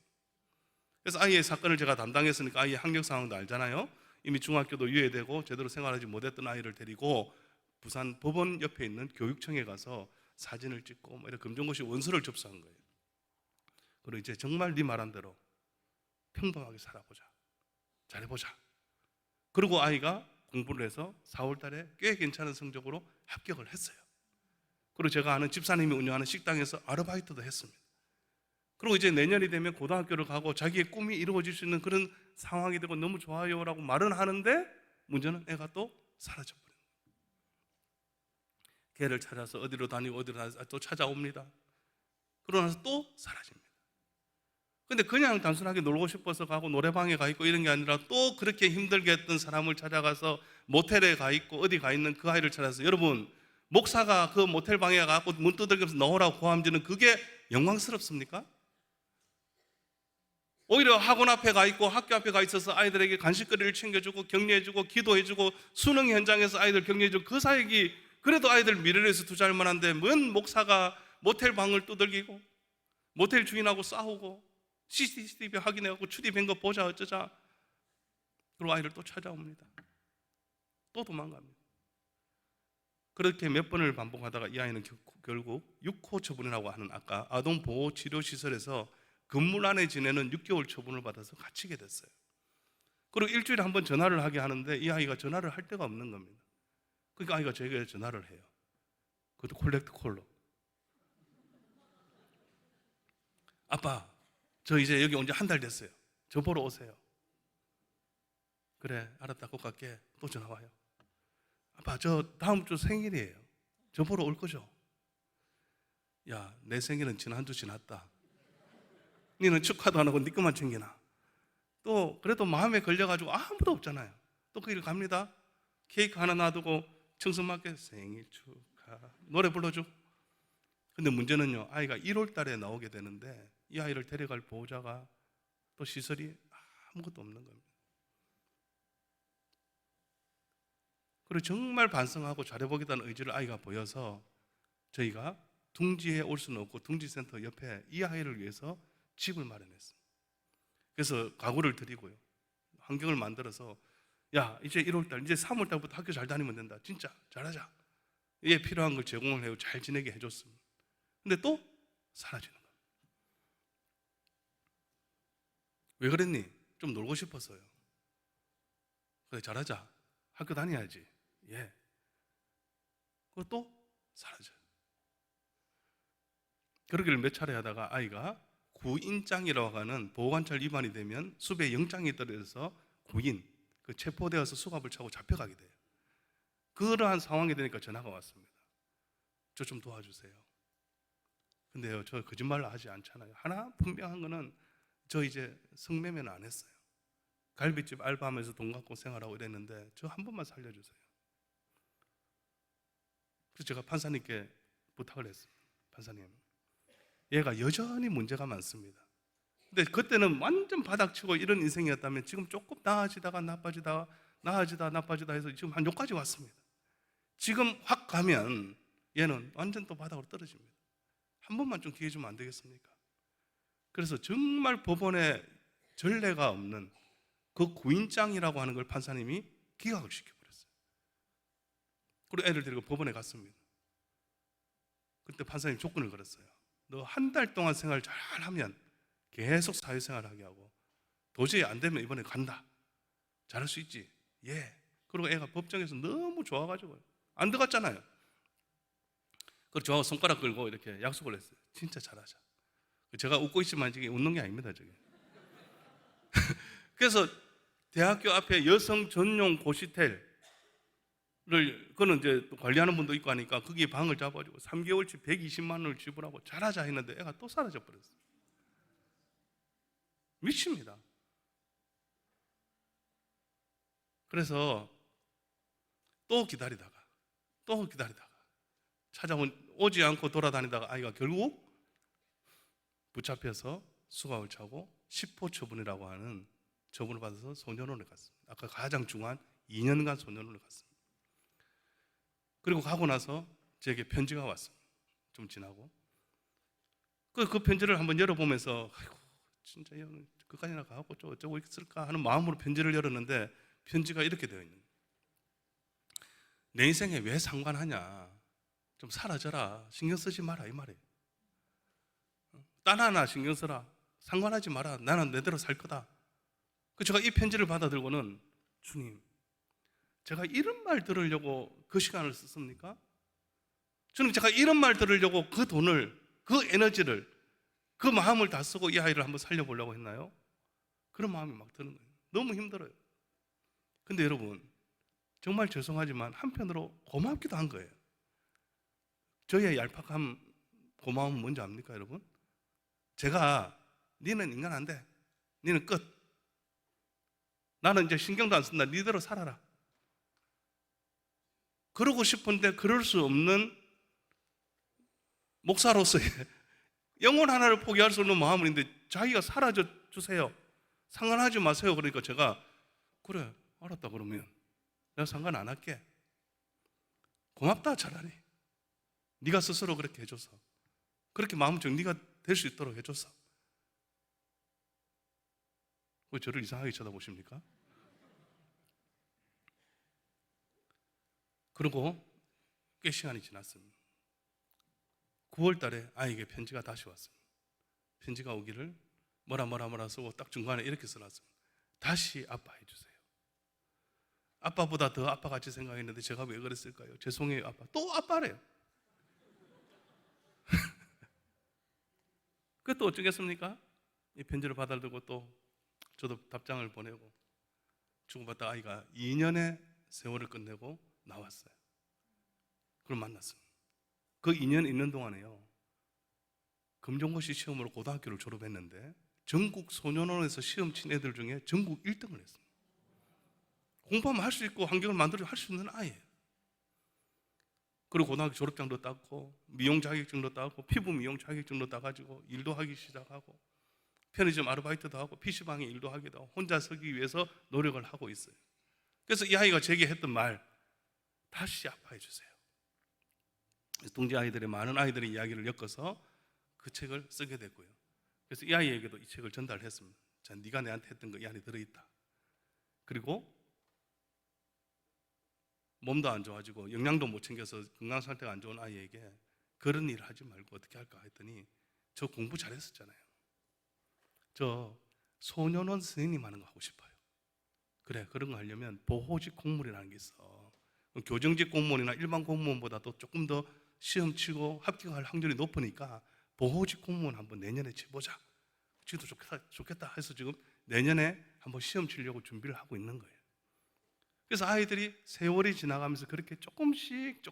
그래서 아이의 사건을 제가 담당했으니까 아이의 학력 상황도 알잖아요. 이미 중학교도 유예되고 제대로 생활하지 못했던 아이를 데리고 부산 법원 옆에 있는 교육청에 가서 사진을 찍고 이렇게 금정고시 원서를 접수한 거예요. 그리고 이제 정말 네 말한 대로 평범하게 살아보자, 잘해보자. 그리고 아이가 공부를 해서 4월 달에 꽤 괜찮은 성적으로 합격을 했어요. 그리고 제가 아는 집사님이 운영하는 식당에서 아르바이트도 했습니다. 그리고 이제 내년이 되면 고등학교를 가고 자기의 꿈이 이루어질 수 있는 그런 상황이 되고 너무 좋아요 라고 말은 하는데 문제는 애가 또 사라져버려요. 걔를 찾아서 어디로 다니고 또 찾아옵니다. 그러고 나서 또 사라집니다. 근데 그냥 단순하게 놀고 싶어서 가고 노래방에 가 있고 이런 게 아니라 또 그렇게 힘들게 했던 사람을 찾아가서 모텔에 가 있고 어디 가 있는 그 아이를 찾아서, 여러분, 목사가 그 모텔 방에 가고 문 두들겨서 넣으라고 고함지는 그게 영광스럽습니까? 오히려 학원 앞에 가 있고 학교 앞에 가 있어서 아이들에게 간식거리를 챙겨주고 격려해주고 기도해주고 수능 현장에서 아이들 격려해주고 그 사역이 그래도 아이들 미래를 위해서 투자할 만한데, 뭔 목사가 모텔 방을 두들기고 모텔 주인하고 싸우고 CCTV 확인해갖고 출입한 거 보자 어쩌자. 그리고 아이를 또 찾아옵니다. 또 도망갑니다. 그렇게 몇 번을 반복하다가 이 아이는 결국 6호 처분이라고 하는 아까 아동보호치료시설에서 건물 안에 지내는 6개월 처분을 받아서 갇히게 됐어요. 그리고 일주일에 한 번 전화를 하게 하는데 이 아이가 전화를 할 데가 없는 겁니다. 그러니까 아이가 저에게 전화를 해요. 그것도 콜렉트 콜로. 아빠, 저 이제 여기 온 지 한 달 됐어요. 저 보러 오세요. 그래, 알았다. 꼭 갈게. 또 전화 와요. 아빠, 저 다음 주 생일이에요. 저 보러 올 거죠? 야, 내 생일은 지난주 지났다. 니는 축하도 안 하고 니 것만 챙기나. 또 그래도 마음에 걸려가지고 아무도 없잖아요. 또 그 일 갑니다. 케이크 하나 놔두고 청순맞게 생일 축하 노래 불러줘. 근데 문제는요, 아이가 1월 달에 나오게 되는데 이 아이를 데려갈 보호자가 또 시설이 아무것도 없는 겁니다. 그리고 정말 반성하고 잘해보겠다는 의지를 아이가 보여서 저희가 둥지에 올 수는 없고 둥지센터 옆에 이 아이를 위해서 집을 마련했습니다. 그래서 가구를 드리고요, 환경을 만들어서 야, 이제 1월달, 이제 3월달부터 학교 잘 다니면 된다. 진짜 잘하자. 얘 필요한 걸 제공을 해요. 잘 지내게 해줬습니다. 근데 또 사라지는 거예요. 왜 그랬니? 좀 놀고 싶었어요. 그래, 잘하자. 학교 다녀야지. 예. 그리고 또 사라져요. 그러기를 몇 차례 하다가 아이가 구인장이라고 하는 보호관찰 위반이 되면 수배 영장이 떨어져서 구인, 그 체포되어서 수갑을 차고 잡혀가게 돼요. 그러한 상황이 되니까 전화가 왔습니다. 저 좀 도와주세요. 근데요, 저 거짓말을 하지 않잖아요. 하나 분명한 거는 저 이제 성매매는 안 했어요. 갈비집 알바하면서 돈 갖고 생활하고 이랬는데 저 한 번만 살려주세요. 그래서 제가 판사님께 부탁을 했습니다. 판사님, 얘가 여전히 문제가 많습니다. 근데 그때는 완전 바닥치고 이런 인생이었다면 지금 조금 나아지다가 나빠지다 해서 지금 한 여기까지 왔습니다. 지금 확 가면 얘는 완전 또 바닥으로 떨어집니다. 한 번만 좀 기회 주면 안 되겠습니까? 그래서 정말 법원에 전례가 없는 그 구인장이라고 하는 걸 판사님이 기각을 시켜버렸어요. 그리고 애를 데리고 법원에 갔습니다. 그때 판사님 조건을 걸었어요. 너 한 달 동안 생활 잘하면 계속 사회생활 하게 하고, 도저히 안 되면 이번에 간다. 잘할 수 있지? 예. 그리고 애가 법정에서 너무 좋아가지고 안 들어갔잖아요. 그래서 저하고 손가락 걸고 이렇게 약속을 했어요. 진짜 잘하자. 제가 웃고 있지만 이게 웃는 게 아닙니다, 저게. 그래서 대학교 앞에 여성 전용 고시텔을, 그거는 이제 관리하는 분도 있고 하니까 거기에 방을 잡아주고 3개월치 120만 원을 지불하고 잘하자 했는데 애가 또 사라져 버렸어요. 미칩니다. 그래서 또 기다리다가 오지 않고 돌아다니다가 아이가 결국 붙잡혀서 수갑을 차고 10호 처분이라고 하는 처분을 받아서 소년원에 갔습니다. 아까 가장 중요한 2년간 소년원에 갔습니다. 그리고 가고 나서 제게 편지가 왔습니다. 좀 지나고 그 편지를 한번 열어보면서 아이고 진짜 끝까지나 가고 어쩌고 있을까 하는 마음으로 편지를 열었는데 편지가 이렇게 되어 있는 거예요. 내 인생에 왜 상관하냐, 좀 사라져라, 신경 쓰지 마라 이 말이에요. 딴 하나 신경 써라, 상관하지 마라, 나는 내대로 살 거다. 제가 이 편지를 받아들고는 주님, 제가 이런 말 들으려고 그 시간을 썼습니까? 주님, 제가 이런 말 들으려고 그 돈을, 그 에너지를, 그 마음을 다 쓰고 이 아이를 한번 살려보려고 했나요? 그런 마음이 막 드는 거예요. 너무 힘들어요. 근데 여러분, 정말 죄송하지만 한편으로 고맙기도 한 거예요. 저희의 얄팍함, 고마움은 뭔지 압니까, 여러분? 제가 니는 인간 안 돼, 니는 끝, 나는 이제 신경도 안 쓴다, 니대로 살아라, 그러고 싶은데 그럴 수 없는 목사로서의 영혼 하나를 포기할 수 없는 마음을 있는데 자기가 사라져 주세요, 상관하지 마세요. 그러니까 제가 그래 알았다, 그러면 내가 상관 안 할게, 고맙다, 차라리 네가 스스로 그렇게 해줘서, 그렇게 마음 정리가 될 수 있도록 해줘서. 왜 저를 이상하게 쳐다보십니까? 그리고 꽤 시간이 지났습니다. 9월 달에 아이에게 편지가 다시 왔습니다. 편지가 오기를 뭐라 쓰고 딱 중간에 이렇게 써놨습니다. 다시 아빠 해주세요. 아빠보다 더 아빠같이 생각했는데 제가 왜 그랬을까요? 죄송해요 아빠. 또 아빠래요. 그것도 어쩌겠습니까? 이 편지를 받아들고 또 저도 답장을 보내고 주고받다 아이가 2년의 세월을 끝내고 나왔어요. 그걸 만났습니다. 그 2년 있는 동안에요, 검정고시 시험으로 고등학교를 졸업했는데 전국 소년원에서 시험 친 애들 중에 전국 1등을 했습니다. 공부하면 할 수 있고 환경을 만들어 할 수 있는 아이예요. 그리고 고등학교 졸업장도 땄고 미용 자격증도 따고 피부 미용 자격증도 따가지고 일도 하기 시작하고 편의점 아르바이트도 하고 PC방에 일도 하기도 하고 혼자 서기 위해서 노력을 하고 있어요. 그래서 이 아이가 제게 했던 말, 다시 아파해 주세요. 동지 아이들의 많은 아이들의 이야기를 엮어서 그 책을 쓰게 됐고요. 그래서 이 아이에게도 이 책을 전달했습니다. 자, 네가 내한테 했던 거 이 안에 들어있다. 그리고 몸도 안 좋아지고 영양도 못 챙겨서 건강 상태가 안 좋은 아이에게 그런 일을 하지 말고 어떻게 할까 했더니, 저 공부 잘했었잖아요. 저 소년원 선생님 하는 거 하고 싶어요. 그래, 그런 거 하려면 보호직 공무원이라는 게 있어. 교정직 공무원이나 일반 공무원보다도 조금 더 시험 치고 합격할 확률이 높으니까 보호직 공무원 한번 내년에 쳐보자. 지금도 좋겠다 해서 지금 내년에 한번 시험 치려고 준비를 하고 있는 거예요. 그래서 아이들이 세월이 지나가면서 그렇게 조금씩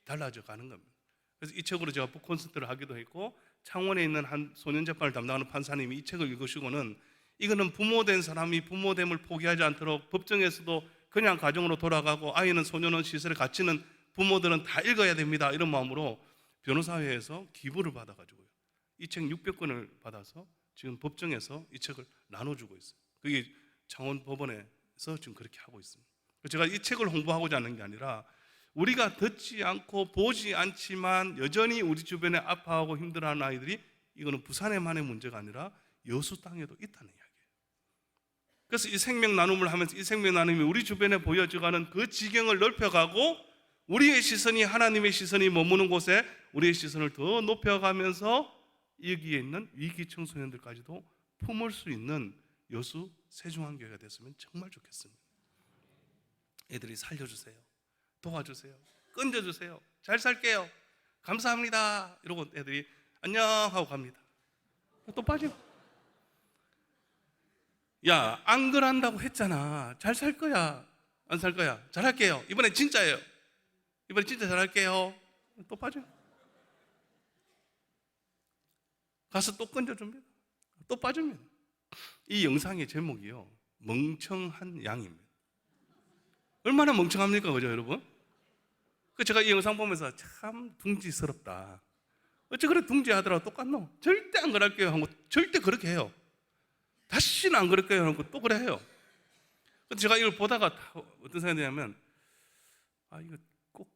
달라져 가는 겁니다. 그래서 이 책으로 제가 북콘서트를 하기도 했고, 창원에 있는 한 소년재판을 담당하는 판사님이 이 책을 읽으시고는 이거는 부모된 사람이 부모됨을 포기하지 않도록 법정에서도 그냥 가정으로 돌아가고 아이는 소년원 시설에 갇히는 부모들은 다 읽어야 됩니다, 이런 마음으로 변호사회에서 기부를 받아가지고요, 이 책 600권을 받아서 지금 법정에서 이 책을 나눠주고 있어요. 그게 창원 법원에서 지금 그렇게 하고 있습니다. 제가 이 책을 홍보하고자 하는 게 아니라 우리가 듣지 않고 보지 않지만 여전히 우리 주변에 아파하고 힘들어하는 아이들이, 이거는 부산에만의 문제가 아니라 여수 땅에도 있다는 이야기예요. 그래서 이 생명 나눔을 하면서 이 생명 나눔이 우리 주변에 보여져가는 그 지경을 넓혀가고 우리의 시선이 하나님의 시선이 머무는 곳에 우리의 시선을 더 높여가면서 여기에 있는 위기 청소년들까지도 품을 수 있는 여수 세중앙교회가 됐으면 정말 좋겠습니다. 애들이 살려주세요, 도와주세요, 건져주세요, 잘 살게요, 감사합니다 이러고 애들이 안녕 하고 갑니다. 또 빠지고, 야, 안 그런다고 했잖아. 잘 살 거야, 안 살 거야? 잘할게요, 이번엔 진짜예요, 이번엔 진짜 잘할게요. 또 빠져요. 가서 또 건져줍니다. 또 빠집니다. 이 영상의 제목이요, 멍청한 양입니다. 얼마나 멍청합니까, 그죠 여러분? 제가 이 영상 보면서 참 둥지스럽다. 어째 그래 둥지하더라도 똑같노? 절대 안 그럴게요 하고 절대 그렇게 해요. 다시는 안 그럴게요 하고 또 그래 해요. 근데 제가 이걸 보다가 어떤 생각이 드냐면, 아, 이거 꼭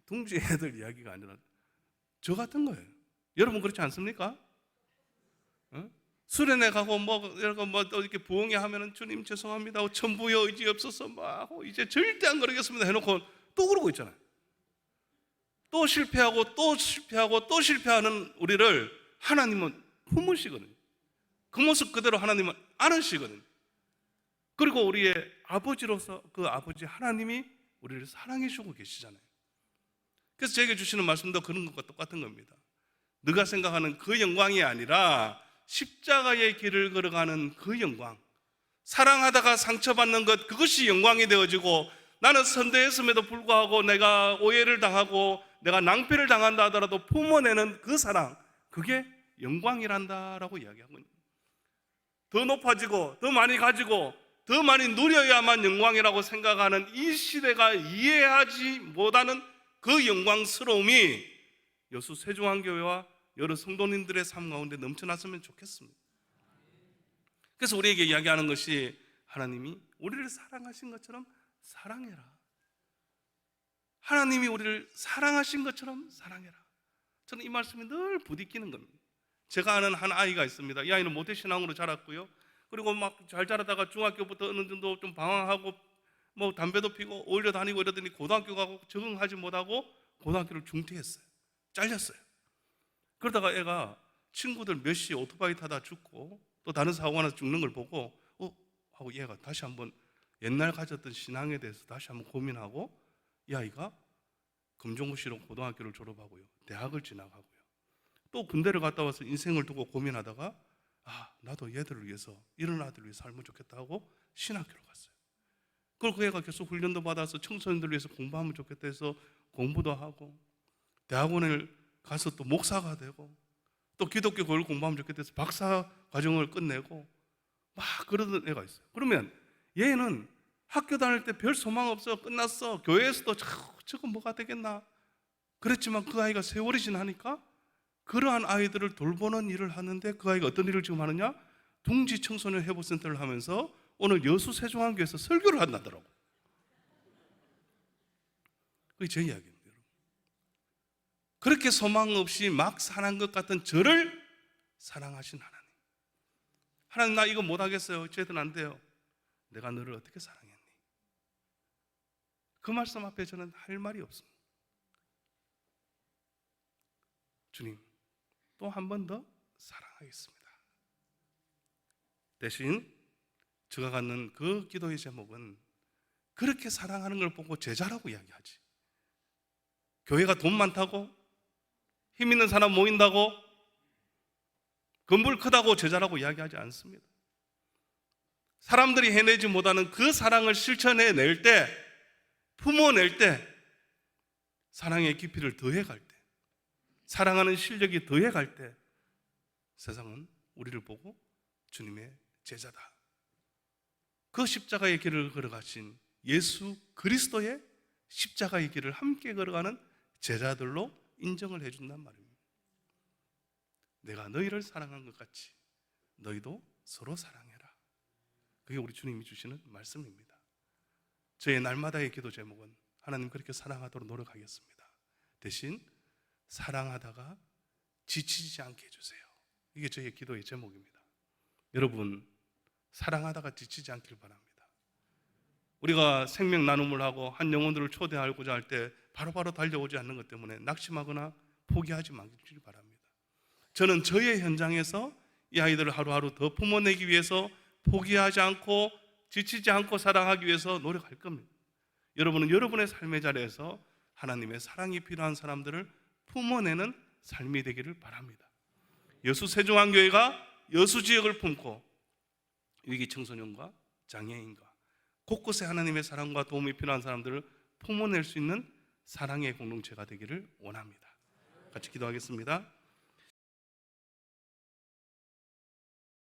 둥지 애들 이야기가 아니라 저 같은 거예요. 여러분 그렇지 않습니까? 수련회 가고 또 이렇게 부흥회 하면은 주님 죄송합니다 하고 천부여 의지 없어서 막 이제 절대 안 그러겠습니다 해놓고 또 그러고 있잖아요. 또 실패하고 또 실패하고 또 실패하는 우리를 하나님은 품으시거든요. 그 모습 그대로 하나님은 안으시거든요. 그리고 우리의 아버지로서 그 아버지 하나님이 우리를 사랑해 주고 계시잖아요. 그래서 저에게 주시는 말씀도 그런 것과 똑같은 겁니다. 네가 생각하는 그 영광이 아니라 십자가의 길을 걸어가는 그 영광, 사랑하다가 상처받는 것, 그것이 영광이 되어지고, 나는 선대했음에도 불구하고 내가 오해를 당하고 내가 낭패를 당한다 하더라도 품어내는 그 사랑, 그게 영광이란다라고 이야기하거든요. 더 높아지고 더 많이 가지고 더 많이 누려야만 영광이라고 생각하는 이 시대가 이해하지 못하는 그 영광스러움이 여수 세중앙교회와 여러 성도님들의 삶 가운데 넘쳐났으면 좋겠습니다. 그래서 우리에게 이야기하는 것이, 하나님이 우리를 사랑하신 것처럼 사랑해라. 하나님이 우리를 사랑하신 것처럼 사랑해라. 저는 이 말씀이 늘 부딪히는 겁니다. 제가 아는 한 아이가 있습니다. 이 아이는 모태신앙으로 자랐고요, 그리고 막 잘 자라다가 중학교부터 어느 정도 좀 방황하고 뭐 담배도 피고 오히려 다니고 이러더니 고등학교 가고 적응하지 못하고 고등학교를 중퇴했어요. 잘렸어요. 그러다가 애가 친구들 몇 시 오토바이 타다 죽고 또 다른 사고가 나서 죽는 걸 보고 하고 얘가 다시 한번 옛날 가졌던 신앙에 대해서 다시 한번 고민하고, 이 아이가 금종고시로 고등학교를 졸업하고요, 대학을 진학하고요, 또 군대를 갔다 와서 인생을 두고 고민하다가 나도 얘들을 위해서, 이런 아들을 위해서 살면 좋겠다 하고 신학교를 갔어요. 그리고 그 애가 계속 훈련도 받아서 청소년들을 위해서 공부하면 좋겠다 해서 공부도 하고, 대학원을 가서 또 목사가 되고, 또 기독교 교육을 공부하면 좋겠다 해서 박사 과정을 끝내고 막 그러던 애가 있어요. 그러면 얘는 학교 다닐 때 별 소망 없어, 끝났어, 교회에서도 저거 뭐가 되겠나 그랬지만, 그 아이가 세월이 지나니까 그러한 아이들을 돌보는 일을 하는데, 그 아이가 어떤 일을 지금 하느냐, 둥지 청소년 회복센터를 하면서 오늘 여수 세중앙교회에서 설교를 한다더라고. 그게 제 이야기입니다. 그렇게 소망 없이 막 사는 것 같은 저를 사랑하신 하나님. 하나님, 나 이거 못하겠어요, 쟤든 안 돼요. 내가 너를 어떻게 사랑했니? 그 말씀 앞에 저는 할 말이 없습니다. 주님, 또 한 번 더 사랑하겠습니다. 대신 제가 갖는 그 기도의 제목은, 그렇게 사랑하는 걸 보고 제자라고 이야기하지, 교회가 돈 많다고, 힘 있는 사람 모인다고, 건물 크다고 제자라고 이야기하지 않습니다. 사람들이 해내지 못하는 그 사랑을 실천해낼 때, 품어낼 때, 사랑의 깊이를 더해갈 때, 사랑하는 실력이 더해갈 때, 세상은 우리를 보고 주님의 제자다, 그 십자가의 길을 걸어가신 예수 그리스도의 십자가의 길을 함께 걸어가는 제자들로 인정을 해준단 말입니다. 내가 너희를 사랑한 것 같이 너희도 서로 사랑해라. 그게 우리 주님이 주시는 말씀입니다. 저의 날마다의 기도 제목은, 하나님 그렇게 사랑하도록 노력하겠습니다. 대신 사랑하다가 지치지 않게 해주세요. 이게 저의 기도의 제목입니다. 여러분, 사랑하다가 지치지 않길 바랍니다. 우리가 생명 나눔을 하고 한 영혼들을 초대하고자 할 때 바로바로 달려오지 않는 것 때문에 낙심하거나 포기하지 마시길 바랍니다. 저는 저의 현장에서 이 아이들을 하루하루 더 품어내기 위해서 포기하지 않고 지치지 않고 사랑하기 위해서 노력할 겁니다. 여러분은 여러분의 삶의 자리에서 하나님의 사랑이 필요한 사람들을 품어내는 삶이 되기를 바랍니다. 여수 세종안교회가 여수 지역을 품고 위기 청소년과 장애인과 곳곳에 하나님의 사랑과 도움이 필요한 사람들을 품어낼 수 있는 사랑의 공동체가 되기를 원합니다. 같이 기도하겠습니다.